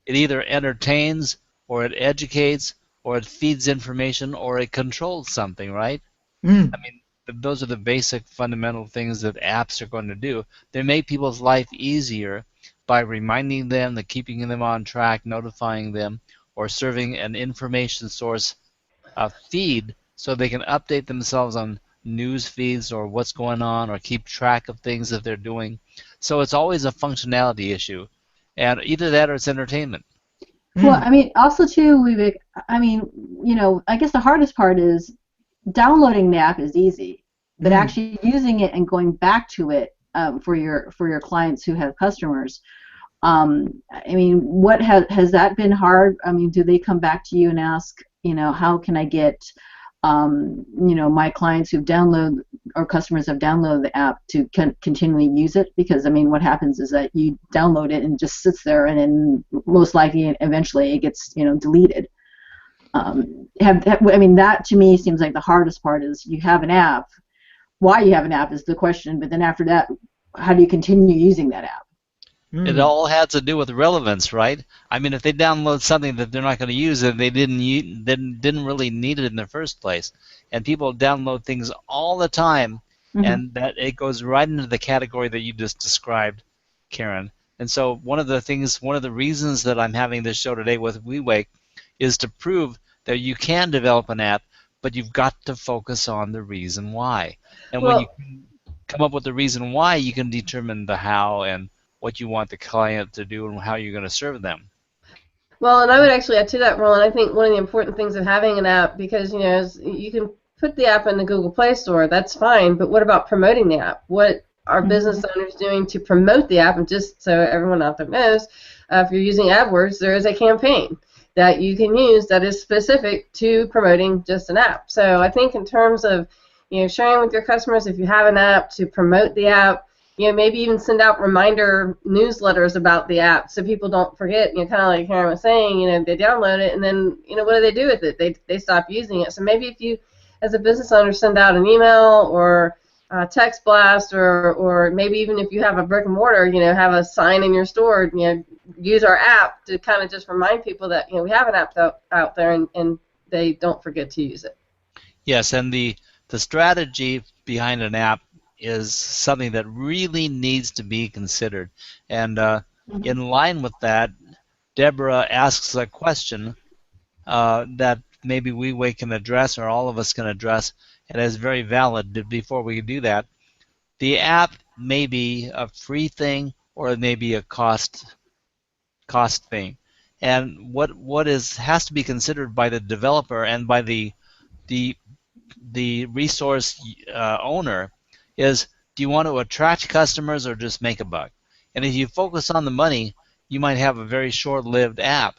it either entertains, or it educates, or it feeds information, or it controls something, right? I mean, those are the basic fundamental things that apps are going to do. They make people's life easier by reminding them, keeping them on track, notifying them, or serving an information source feed so they can update themselves on news feeds or what's going on, or keep track of things that they're doing. So it's always a functionality issue, and either that or it's entertainment. Well, I mean, also too, Vivek, I mean, I guess the hardest part is downloading the app is easy, but actually using it and going back to it for your clients who have customers. I mean, what has that been hard? I mean, do they come back to you and ask, how can I get my clients who've downloaded or customers have downloaded the app to continually use it, because I mean what happens is that you download it and it just sits there, and then most likely eventually it gets deleted. I mean, that to me seems like the hardest part is you have an app. Why you have an app is the question, but then after that, how do you continue using that app? It all has to do with relevance, right? I mean, if they download something that they're not going to use, and they didn't really need it in the first place, and people download things all the time, and that it goes right into the category that you just described, Karen. And so one of the reasons that I'm having this show today with WeWake is to prove that you can develop an app, but you've got to focus on the reason why. And when you come up with the reason why, you can determine the how and what you want the client to do and how you're going to serve them. Well, and I would actually add to that, Roland, I think one of the important things of having an app, because is you can put the app in the Google Play Store, that's fine, but what about promoting the app? What are business owners doing to promote the app? And just so everyone out there knows, if you're using AdWords, there is a campaign that you can use that is specific to promoting just an app. So I think in terms of sharing with your customers, if you have an app, to promote the app, maybe even send out reminder newsletters about the app so people don't forget. Kind of like Karen was saying, they download it and then what do they do with it? They stop using it. So maybe if you, as a business owner, send out an email or a text blast, or maybe even if you have a brick and mortar, have a sign in your store, use our app to kind of just remind people that we have an app out there, and they don't forget to use it. Yes, and the strategy behind an app is something that really needs to be considered. And in line with that, Deborah asks a question that maybe we can address, or all of us can address, and is very valid. Before we do that, the app may be a free thing, or it may be a cost thing. And what has to be considered by the developer and by the resource owner is, do you want to attract customers or just make a buck? And if you focus on the money, you might have a very short-lived app.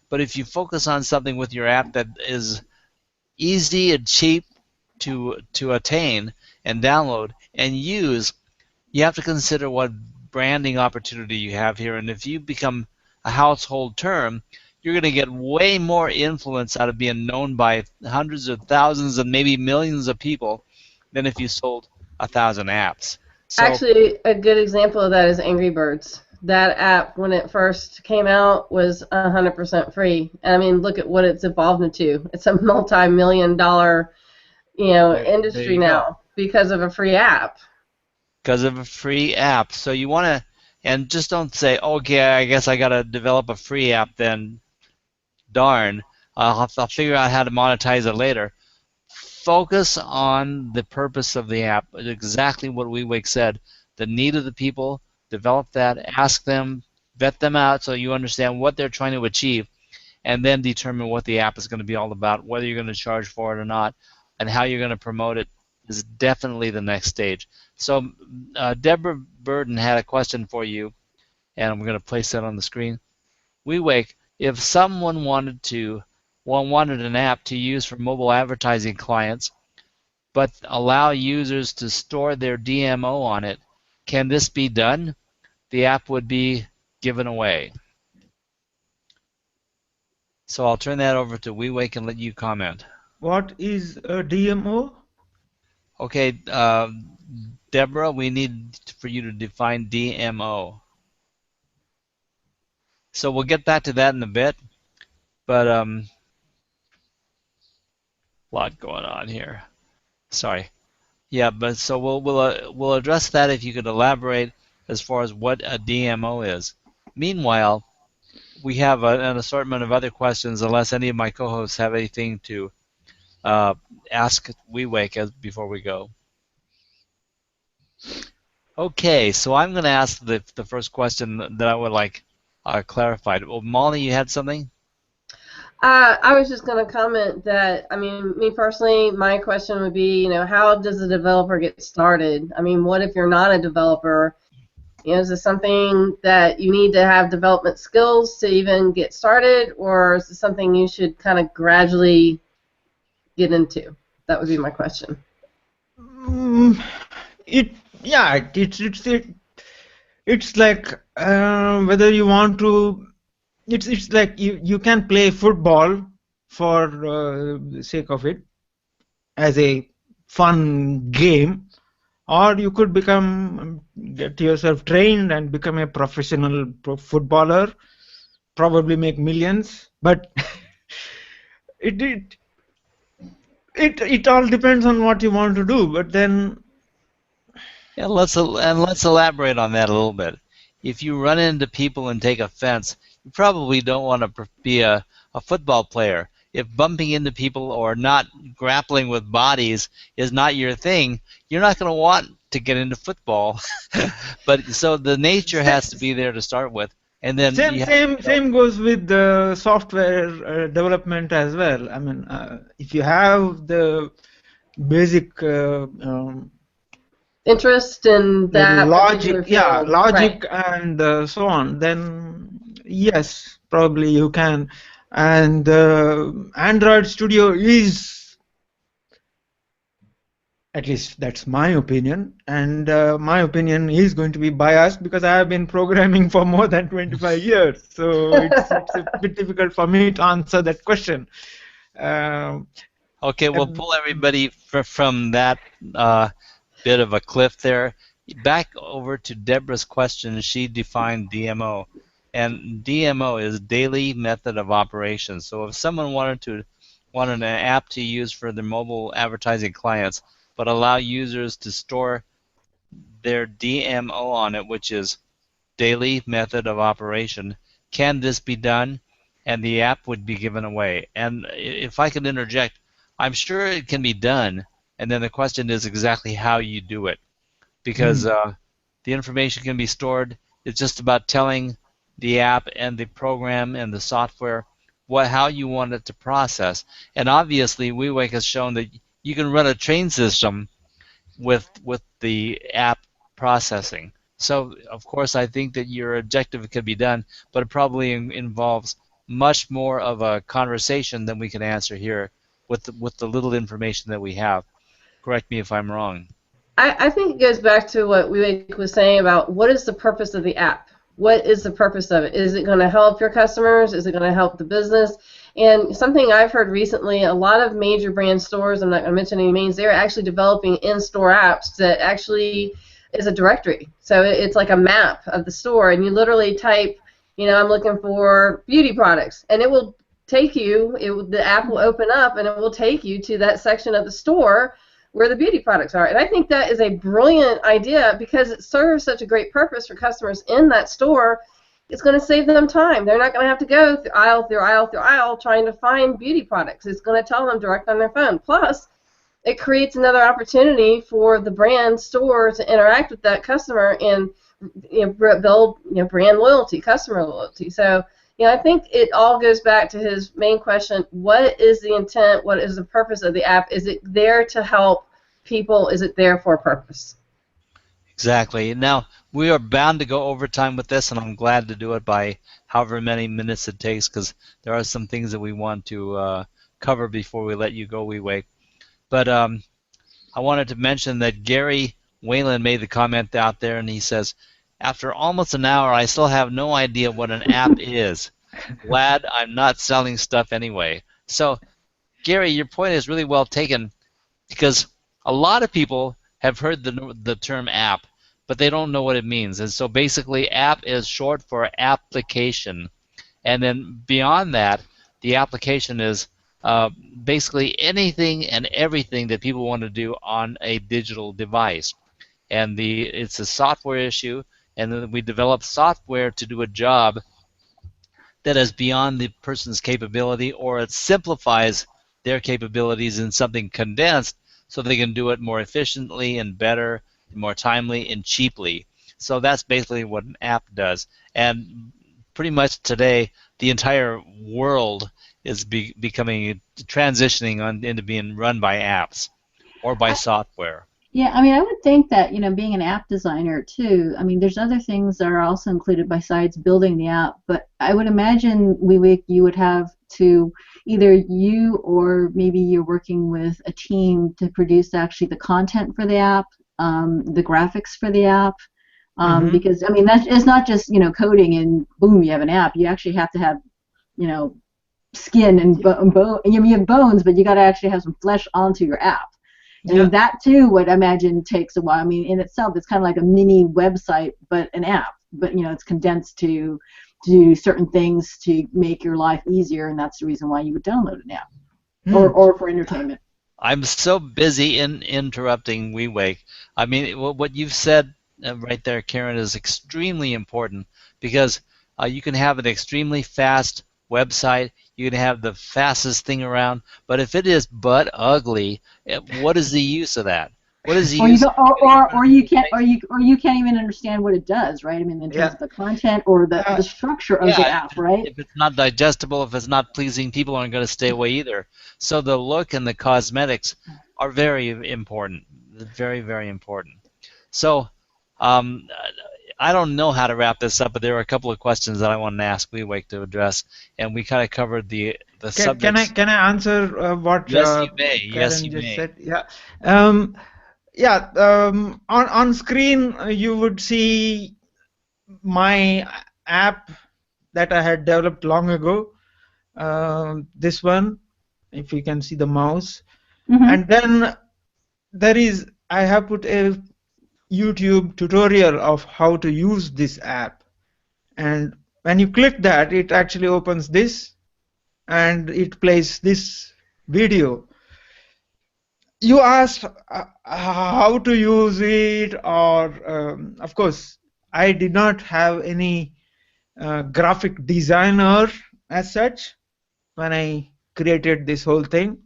But if you focus on something with your app that is easy and cheap to attain and download and use, you have to consider what branding opportunity you have here. And if you become a household term, you're going to get way more influence out of being known by hundreds of thousands and maybe millions of people than if you sold 1,000 apps. So, actually, a good example of that is Angry Birds. That app, when it first came out, was 100% free. I mean, look at what it's evolved into. It's a multi-million-dollar, industry now because of a free app. Because of a free app. So you want to, and just don't say, okay, I guess I got to develop a free app then. Darn, I'll figure out how to monetize it later. Focus on the purpose of the app, exactly what WeWake said, the need of the people, develop that, ask them, vet them out so you understand what they're trying to achieve, and then determine what the app is going to be all about, whether you're going to charge for it or not, and how you're going to promote it is definitely the next stage. So Deborah Burden had a question for you, and I'm going to place that on the screen. WeWake, if someone wanted an app to use for mobile advertising clients, but allow users to store their DMO on it, can this be done? The app would be given away. So I'll turn that over to WeWake and let you comment. What is a DMO? Okay, Deborah, we need for you to define DMO. So we'll get back to that in a bit, but a lot going on here. Sorry. Yeah, but so we'll address that if you could elaborate as far as what a DMO is. Meanwhile, we have an assortment of other questions, unless any of my co-hosts have anything to ask WeWake before we go. Okay, so I'm going to ask the first question that I would like clarified. Well, Molly, you had something? I was just going to comment that, I mean, me personally, my question would be, how does a developer get started? I mean, what if you're not a developer? Is this something that you need to have development skills to even get started, or is it something you should kind of gradually get into? That would be my question. It's like whether you want to. It's like you can play football for the sake of it as a fun game, or you could get yourself trained and become a professional footballer, probably make millions. But it all depends on what you want to do. But then, yeah, let's elaborate on that a little bit. If you run into people and take offense, you probably don't want to be a football player. If bumping into people or not grappling with bodies is not your thing, you're not going to want to get into football. But so the nature has to be there to start with, and then same goes with the software development as well. I mean, if you have the basic interest in that logic, right. and so on, then yes, probably you can. And Android Studio is, at least that's my opinion, and my opinion is going to be biased because I have been programming for more than 25 years, so it's a bit difficult for me to answer that question. Okay, we'll pull everybody from that bit of a cliff there. Back over to Deborah's question. She defined DMO, and DMO is daily method of operation. So if someone wanted an app to use for their mobile advertising clients, but allow users to store their DMO on it, which is daily method of operation, can this be done? And the app would be given away. And if I could interject, I'm sure it can be done, and then the question is exactly how you do it, because the information can be stored. It's just about telling the app and the program and the software how you want it to process. And obviously, WeWake has shown that you can run a train system with the app processing. So, of course, I think that your objective could be done, but it probably involves much more of a conversation than we can answer here with the little information that we have. Correct me if I'm wrong. I think it goes back to what Vivek was saying about what is the purpose of the app? What is the purpose of it? Is it going to help your customers? Is it going to help the business? And something I've heard recently, a lot of major brand stores, I'm not going to mention any names, they're actually developing in-store apps that actually is a directory. So it's like a map of the store, and you literally type, I'm looking for beauty products, and it will take you, the app will open up, and it will take you to that section of the store where the beauty products are. And I think that is a brilliant idea because it serves such a great purpose for customers in that store. It's going to save them time. They're not going to have to go through aisle trying to find beauty products. It's going to tell them direct on their phone. Plus, it creates another opportunity for the brand store to interact with that customer and build brand loyalty, customer loyalty. So I think it all goes back to his main question: what is the intent? What is the purpose of the app? Is it there to help people? Is it there for a purpose? Exactly. Now, we are bound to go over time with this, and I'm glad to do it by however many minutes it takes, because there are some things that we want to cover before we let you go, Vivek. But I wanted to mention that Gary Whalen made the comment out there, and he says, after almost an hour, I still have no idea what an app is. Glad I'm not selling stuff anyway. So, Gary, your point is really well taken, because a lot of people have heard the term app, but they don't know what it means. And so basically, app is short for application. And then beyond that, the application is basically anything and everything that people want to do on a digital device. And it's a software issue, and then we develop software to do a job that is beyond the person's capability, or it simplifies their capabilities in something condensed so they can do it more efficiently and better, more timely and cheaply. So that's basically what an app does. And pretty much today, the entire world is transitioning into being run by apps or by software. Yeah, I mean, I would think that, being an app designer too, I mean, there's other things that are also included besides building the app, but I would imagine, you would have to either you or maybe you're working with a team to produce actually the content for the app, the graphics for the app. Because I mean, it's not just coding and boom, you have an app. You actually have to have skin and bone. You have bones, but you got to actually have some flesh onto your app. And that too, what I imagine takes a while. I mean, in itself, it's kind of like a mini website, but an app. But it's condensed to do certain things to make your life easier, and that's the reason why you would download an app, or for entertainment. I'm so busy in interrupting WeWake. I mean, what you've said right there, Karen, is extremely important, because you can have an extremely fast website, you can have the fastest thing around, but if it is but ugly, what is the use of that? What is the use? Or you can't even understand what it does, right? I mean, in terms of the content or the structure of the app, right? If it's not digestible, if it's not pleasing, people aren't going to stay away either. So the look and the cosmetics are very important, very, very important. So I don't know how to wrap this up, but there are a couple of questions that I wanted to ask WeWake to address, and we kind of covered the subjects. Can I answer what Yes, you may. Karen Yes, you just may. said? On screen you would see my app that I had developed long ago. This one, if you can see the mouse, and then I have put a YouTube tutorial of how to use this app, and when you click that, it actually opens this and it plays this video. You asked how to use it, or of course I did not have any graphic designer as such when I created this whole thing.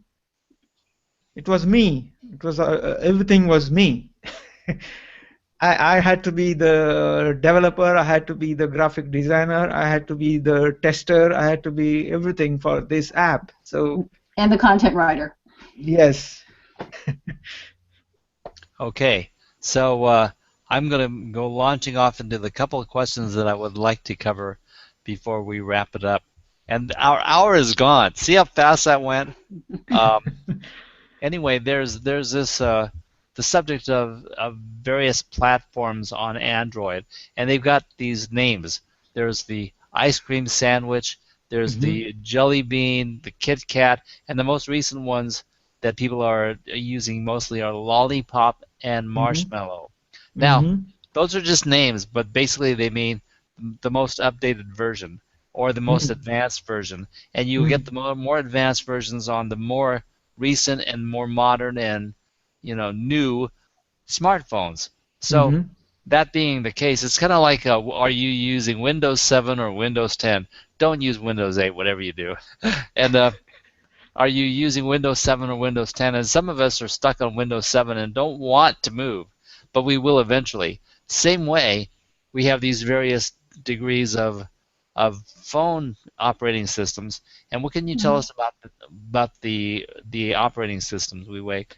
It was me. It was everything was me. I had to be the developer, I had to be the graphic designer, I had to be the tester, I had to be everything for this app. And the content writer. Yes. Okay, so I'm going to go launching off into the couple of questions that I would like to cover before we wrap it up. And our hour is gone. See how fast that went? Anyway, there's this the subject of various platforms on Android, and they've got these names. There's the ice cream sandwich, there's the jelly bean, the Kit Kat, and the most recent ones that people are using mostly are lollipop and marshmallow. Now, those are just names, but basically they mean the most updated version or the most advanced version, and you get the more advanced versions on the more recent and more modern and new smartphones. So that being the case, it's kind of like are you using Windows 7 or Windows 10? Don't use Windows 8, whatever you do. And are you using Windows 7 or Windows 10? And some of us are stuck on Windows 7 and don't want to move, but we will eventually. Same way, we have these various degrees of phone operating systems. And what can you tell us about the operating systems, WeWake?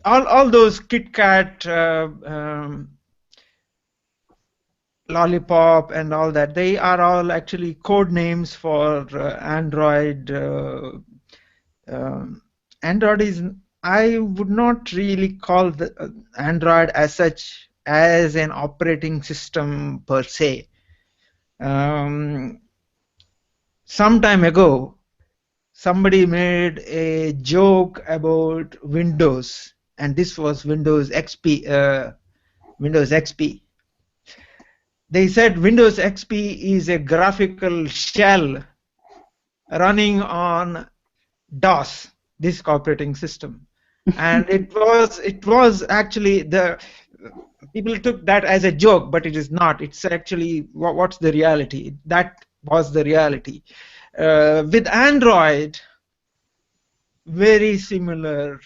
All those Kit Kat, lollipop, and all that, they are all actually code names for Android. Android is, I would not really call the Android as such as an operating system per se. Some time ago, somebody made a joke about Windows, and this was Windows XP. Windows XP. They said Windows XP is a graphical shell running on DOS, disk operating system, and it was actually the people took that as a joke, but it is not. It's actually what's the reality. That was the reality. With Android, very similar.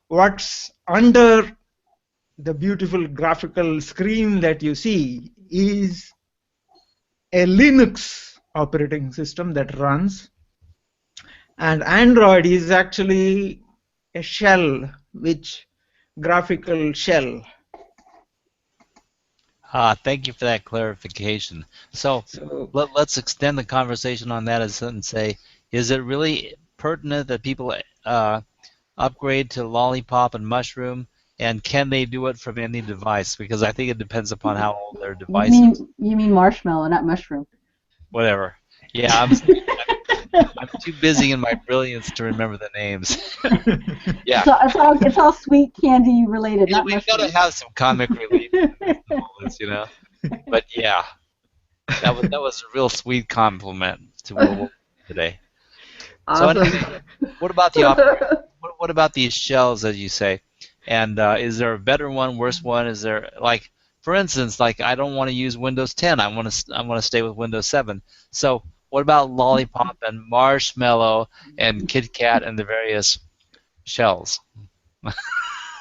What's under the beautiful graphical screen that you see is a Linux operating system that runs, and Android is actually a shell, which graphical shell. Thank you for that clarification. So So let's extend the conversation on that and say, is it really pertinent that people upgrade to Lollipop and Mushroom, and can they do it from any device? Because I think it depends upon how old their device is. You mean marshmallow, not mushroom. Whatever. Yeah, I'm too busy in my brilliance to remember the names. Yeah, It's all sweet candy related, not we've got to mushroom. have some comic relief in this, you know. But yeah, that was a real sweet compliment to what we'll do today. So Awesome. anyway, what about the operator? What about these shells, as you say? And is there a better one, worse one? Is there, like, for instance, like I don't want to use Windows 10. I want to stay with Windows 7. So what about Lollipop and Marshmallow and KitKat and the various shells?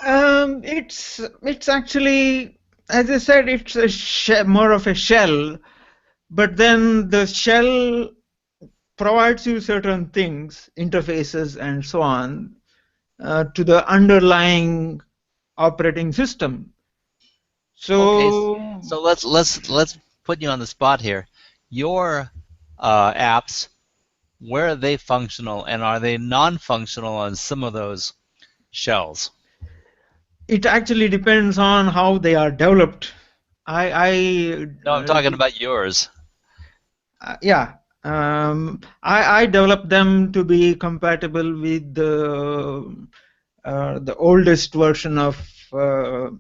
it's actually, as I said, it's more of a shell, but then the shell provides you certain things, interfaces and so on, to the underlying operating system. Okay, So so let's put you on the spot here. Your apps, where are they functional, and are they non-functional on some of those shells? it actually depends on how they are developed. I No, I'm talking about yours. yeah, I developed them to be compatible with the oldest version of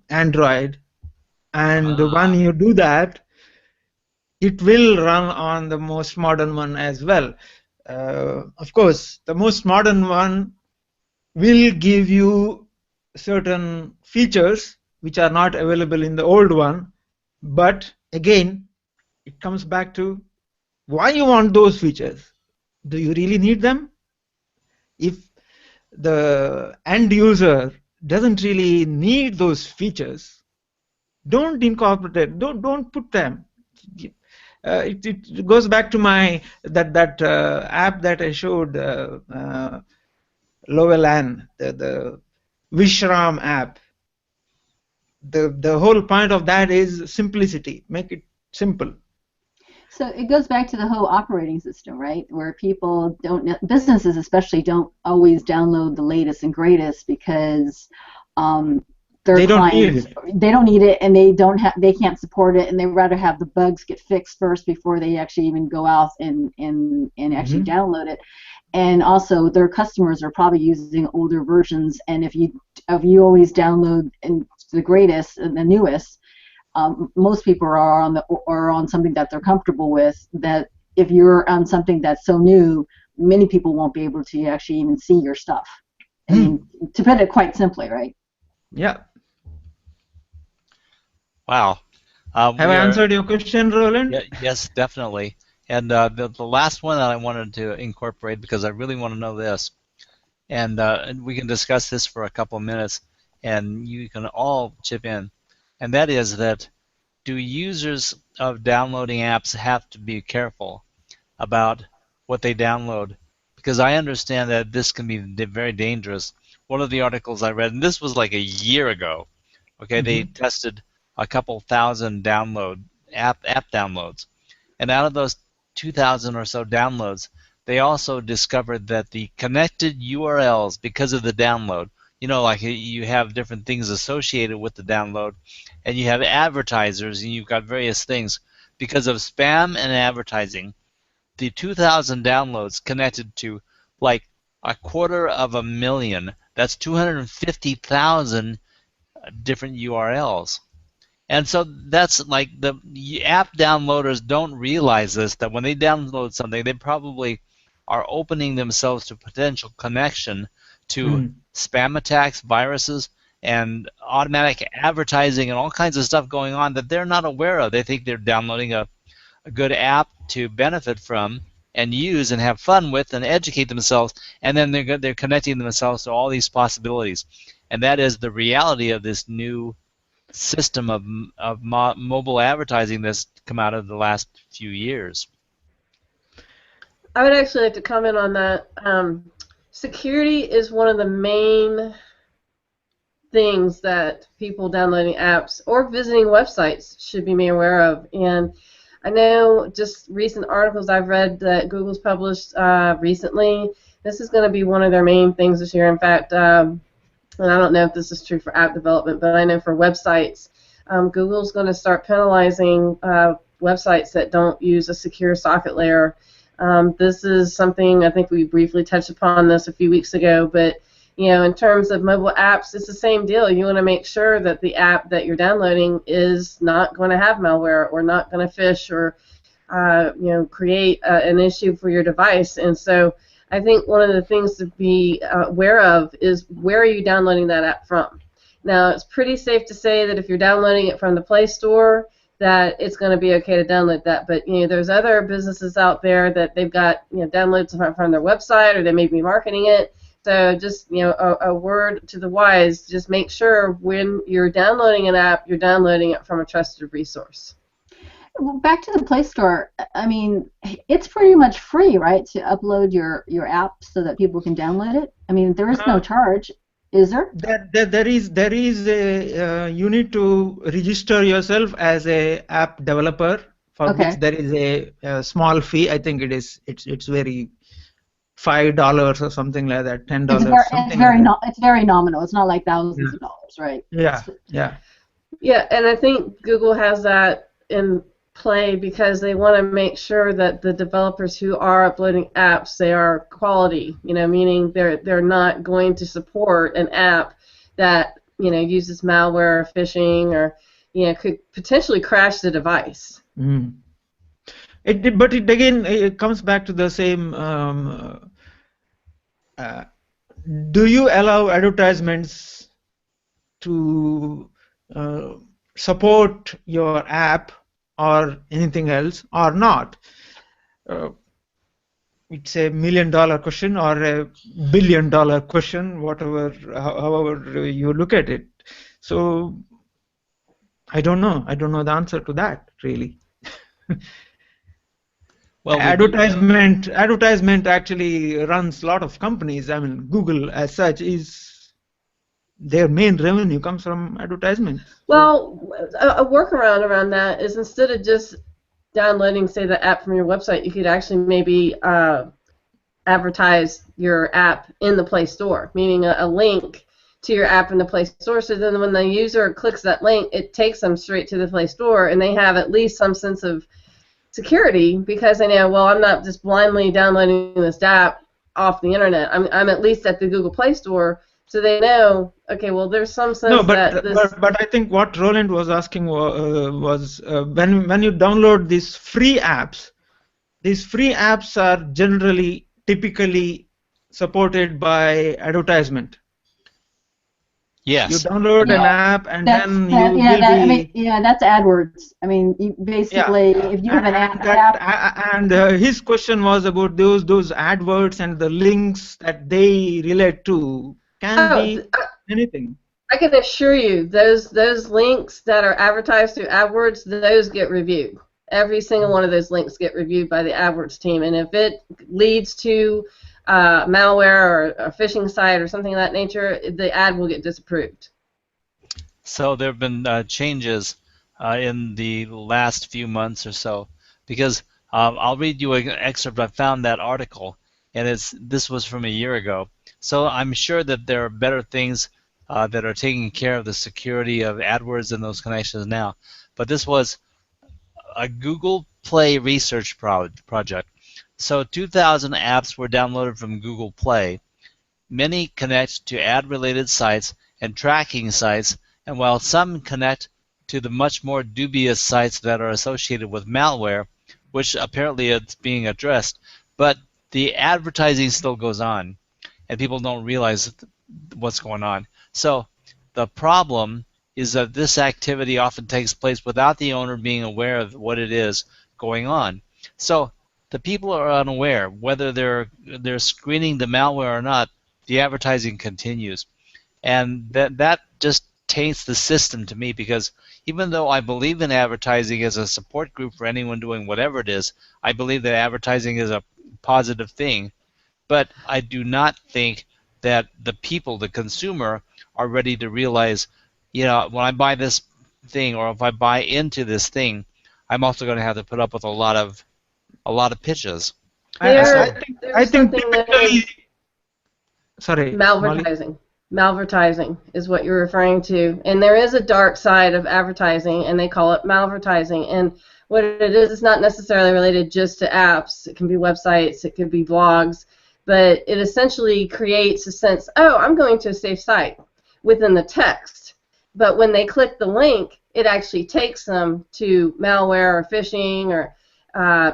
Android, and when Ah, you do that, it will run on the most modern one as well. Of course, the most modern one will give you certain features which are not available in the old one, but again, it comes back to why you want those features. Do you really need them? If the end user doesn't really need those features, don't incorporate it. Don't put them. It goes back to my that app that I showed, Loweland, the Vishram app. The whole point of that is simplicity. Make it simple. So it goes back to the whole operating system, right? Where people businesses especially don't always download the latest and greatest because their They don't need clients, it. they don't need it, and they can't support it, and they rather have the bugs get fixed first before they actually even go out and actually Mhm. download it. And also their customers are probably using older versions, and if you always download the greatest and the newest, most people are on something that they're comfortable with. That if you're on something that's so new, many people won't be able to actually even see your stuff. I mean, to put it quite simply, right? Yeah. wow. Have I We are, answered your question, Roland? yeah, yes, definitely. And the last one that I wanted to incorporate, because I really want to know this, and we can discuss this for a couple of minutes, and you can all chip in, and that is that, do users of downloading apps have to be careful about what they download? Because I understand that this can be very dangerous. One of the articles I read, and this was like a year ago, okay, they Mhm. tested a couple thousand app downloads, and out of those 2,000 or so downloads, they also discovered that the connected URLs, because of the download, like you have different things associated with the download, and you have advertisers, and you've got various things. Because of spam and advertising, the 2,000 downloads connected to like 250,000. That's 250,000 different URLs. And so that's like the app downloaders don't realize this, that when they download something, they probably are opening themselves to potential connection to Mm. spam attacks, viruses, and automatic advertising and all kinds of stuff going on that they're not aware of. They think they're downloading a good app to benefit from and use and have fun with and educate themselves, and then they're connecting themselves to all these possibilities. And that is the reality of this new system of mobile advertising that's come out of the last few years. I would actually like to comment on that. Security is one of the main things that people downloading apps or visiting websites should be made aware of. And I know just recent articles I've read that Google's published recently, this is going to be one of their main things this year. In fact, and I don't know if this is true for app development, but I know for websites, Google's going to start penalizing websites that don't use a secure socket layer. This is something, I think we briefly touched upon this a few weeks ago, but in terms of mobile apps, it's the same deal. You want to make sure that the app that you're downloading is not going to have malware or not going to phish or create an issue for your device. And so I think one of the things to be aware of is where are you downloading that app from. Now, it's pretty safe to say that if you're downloading it from the Play Store, that it's going to be okay to download that. But there's other businesses out there that they've got downloads from their website, or they may be marketing it. So just a word to the wise: just make sure when you're downloading an app, you're downloading it from a trusted resource. Well, back to the Play Store. I mean, it's pretty much free, right, to upload your app so that people can download it. I mean, there is no charge, is there? There is a you need to register yourself as a app developer, for which there is a small fee. I think it's very $5 or something like that, $10. It's very nominal. It's not like thousands of dollars, right? Yeah. And I think Google has that in play because they want to make sure that the developers who are uploading apps, they are quality, meaning they're not going to support an app that uses malware or phishing or could potentially crash the device. But it comes back to the same. Do you allow advertisements to support your app or anything else or not? It's a $1 million question or a $1 billion question, however you look at it. So I don't know the answer to that, really. Well, advertisement actually runs a lot of companies. I mean, Google as such their main revenue comes from advertisement. Well, a workaround around that is instead of just downloading, say, the app from your website, you could actually maybe advertise your app in the Play Store, meaning a link to your app in the Play Store. So then when the user clicks that link, it takes them straight to the Play Store, and they have at least some sense of security because they know, well, I'm not just blindly downloading this app off the internet. I'm at least at the Google Play Store, so they know, okay, well, there's some sense that this... but I think what Roland was asking was when you download these free apps are typically supported by advertisement. Yes. You download an app and then that's AdWords. I mean, if you have an app, and his question was about those AdWords and the links that they relate to can be anything. I can assure you, those links that are advertised through AdWords, those get reviewed. Every single one of those links get reviewed by the AdWords team, and if it leads to malware or a phishing site or something of that nature, the ad will get disapproved. So there have been changes in the last few months or so, because I'll read you an excerpt. I found that article, and this was from a year ago. So I'm sure that there are better things that are taking care of the security of AdWords and those connections now. But this was a Google Play research project. So 2,000 apps were downloaded from Google Play. Many connect to ad-related sites and tracking sites, and while some connect to the much more dubious sites that are associated with malware, which apparently it's being addressed, but the advertising still goes on, and people don't realize what's going on. So the problem is that this activity often takes place without the owner being aware of what it is going on. So the people are unaware. Whether they're screening the malware or not, the advertising continues. And that just taints the system to me, because even though I believe in advertising as a support group for anyone doing whatever it is, I believe that advertising is a positive thing, but I do not think that the people, the consumer, are ready to realize, you know, when I buy this thing, or if I buy into this thing, I'm also going to have to put up with a lot of pitches. There, I there's think something known typically, as sorry, Molly. malvertising. Malvertising is what you're referring to. And there is a dark side of advertising, and they call it malvertising. And what it is, it's not necessarily related just to apps. It can be websites, it could be blogs, but it essentially creates a sense, oh, I'm going to a safe site within the text. But when they click the link, it actually takes them to malware or phishing or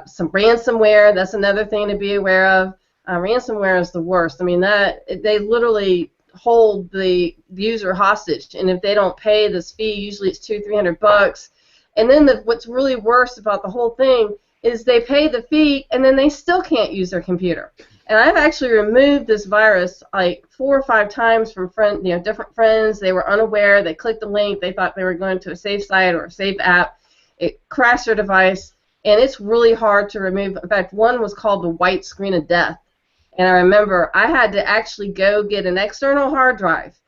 some ransomware. That's another thing to be aware of. Ransomware is the worst. I mean, that they literally hold the user hostage, and if they don't pay this fee, usually it's $200-300. And then what's really worse about the whole thing is they pay the fee, and then they still can't use their computer. And I've actually removed this virus like 4 or 5 times from different friends. They were unaware. They clicked the link. They thought they were going to a safe site or a safe app. It crashed their device, and it's really hard to remove. In fact, one was called the white screen of death. And I remember I had to actually go get an external hard drive,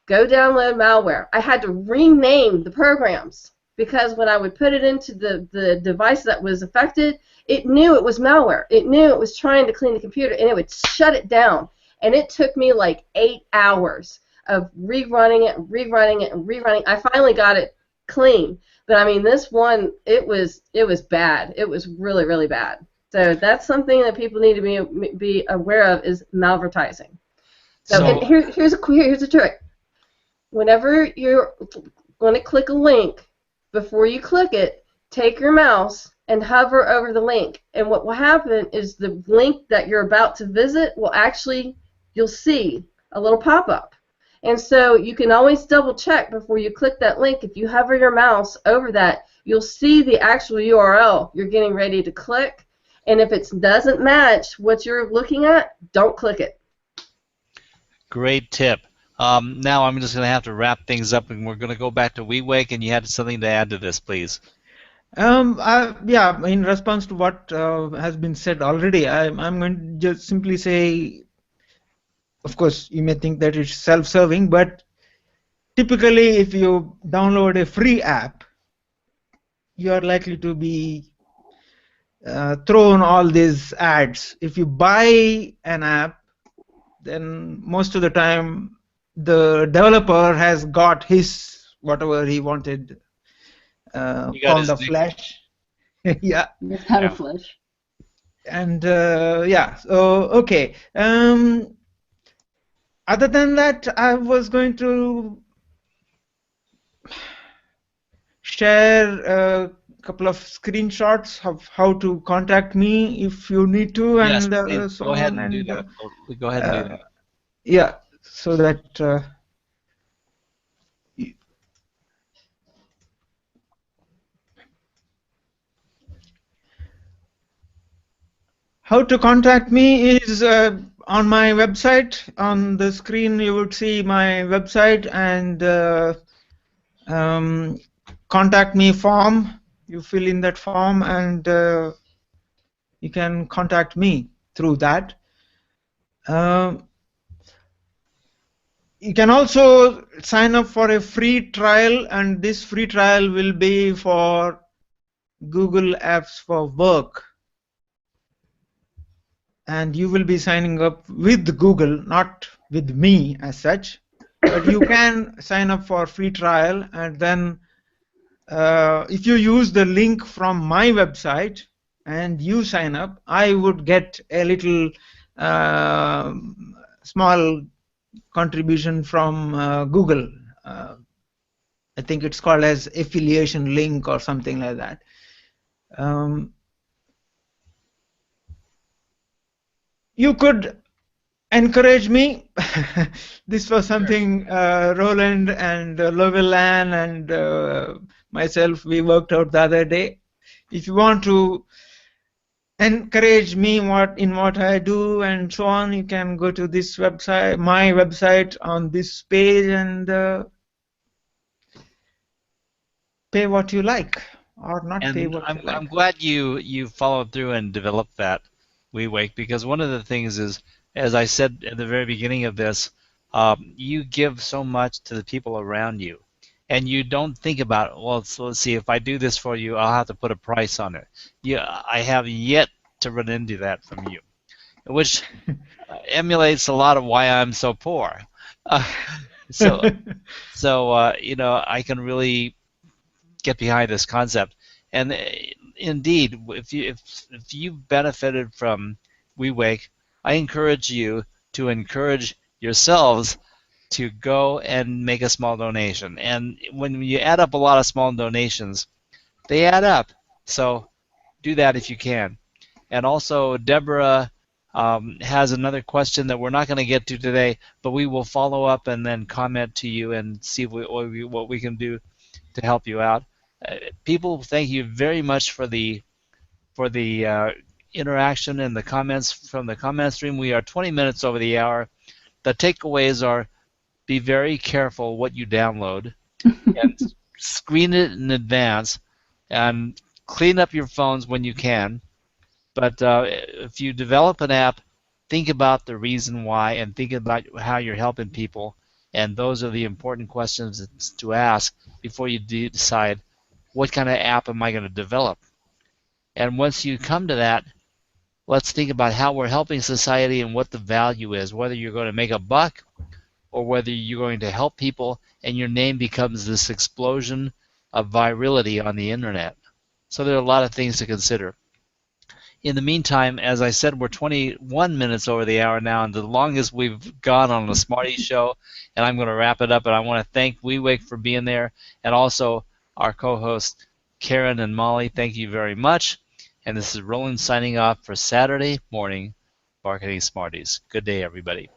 go download malware. I had to rename the programs because when I would put it into the device that was affected, it knew it was malware. It knew it was trying to clean the computer, and it would shut it down. And it took me like 8 hours of rerunning it and rerunning it and rerunning. I finally got it clean. But I mean, this one, it was bad. It was really, really bad. So that's something that people need to be aware of is malvertising. So and here's a trick. Whenever you're going to click a link, before you click it, take your mouse and hover over the link. And what will happen is the link that you're about to visit will actually, you'll see a little pop-up. And so you can always double check before you click that link. If you hover your mouse over that, you'll see the actual URL you're getting ready to click. And if it doesn't match what you're looking at, don't click it. Great tip. Now I'm just going to have to wrap things up, and we're going to go back to Vivek, and you had something to add to this, please. Yeah, in response to what has been said already, I'm going to just simply say, of course, you may think that it's self-serving, but typically if you download a free app, you are likely to be thrown all these ads. If you buy an app, then most of the time the developer has got his whatever he wanted pound of flesh. Yeah. This kind of flesh. And yeah, so okay. Other than that, I was going to share a couple of screenshots of how to contact me if you need to, Yes, and so go ahead on. And do that. Go ahead and do that. Yeah, so that how to contact me is on my website. On the screen, you would see my website and contact me form. You fill in that form, and you can contact me through that. You can also sign up for a free trial, and this free trial will be for Google Apps for Work. And you will be signing up with Google, not with me as such, but you can sign up for free trial, and then if you use the link from my website and you sign up, I would get a little small contribution from Google. I think it's called as affiliation link or something like that. You could encourage me. This was something Roland and Loveland and myself, we worked out the other day. If you want to encourage me in what I do and so on, you can go to this website, my website, on this page, and pay what you like or not pay what you like. I'm glad you followed through and developed that, Vivek, because one of the things is, as I said at the very beginning of this, you give so much to the people around you, and you don't think about, well, so let's see, if I do this for you, I'll have to put a price on it. Yeah, I have yet to run into that from you, which emulates a lot of why I'm so poor. Uh, so, I can really get behind this concept. And indeed, if you've benefited from WeWake, I encourage you to encourage yourselves to go and make a small donation. And when you add up a lot of small donations, they add up. So do that if you can. And also, Deborah has another question that we're not going to get to today, but we will follow up and then comment to you and see if what we can do to help you out. People, thank you very much for the interaction and the comments from the comment stream. We are 20 minutes over the hour. The takeaways are: be very careful what you download and screen it in advance, and clean up your phones when you can. But if you develop an app, think about the reason why and think about how you're helping people. And those are the important questions to ask before you decide what kind of app am I going to develop. And once you come to that, let's think about how we're helping society and what the value is, whether you're going to make a buck or whether you're going to help people and your name becomes this explosion of virality on the internet. So there are a lot of things to consider. In the meantime, as I said, we're 21 minutes over the hour now, and the longest we've gone on the Smarties show, and I'm going to wrap it up. And I want to thank WeWake for being there, and also our co-hosts Karen and Molly. Thank you very much. And this is Roland signing off for Saturday Morning Marketing Smarties. Good day, everybody.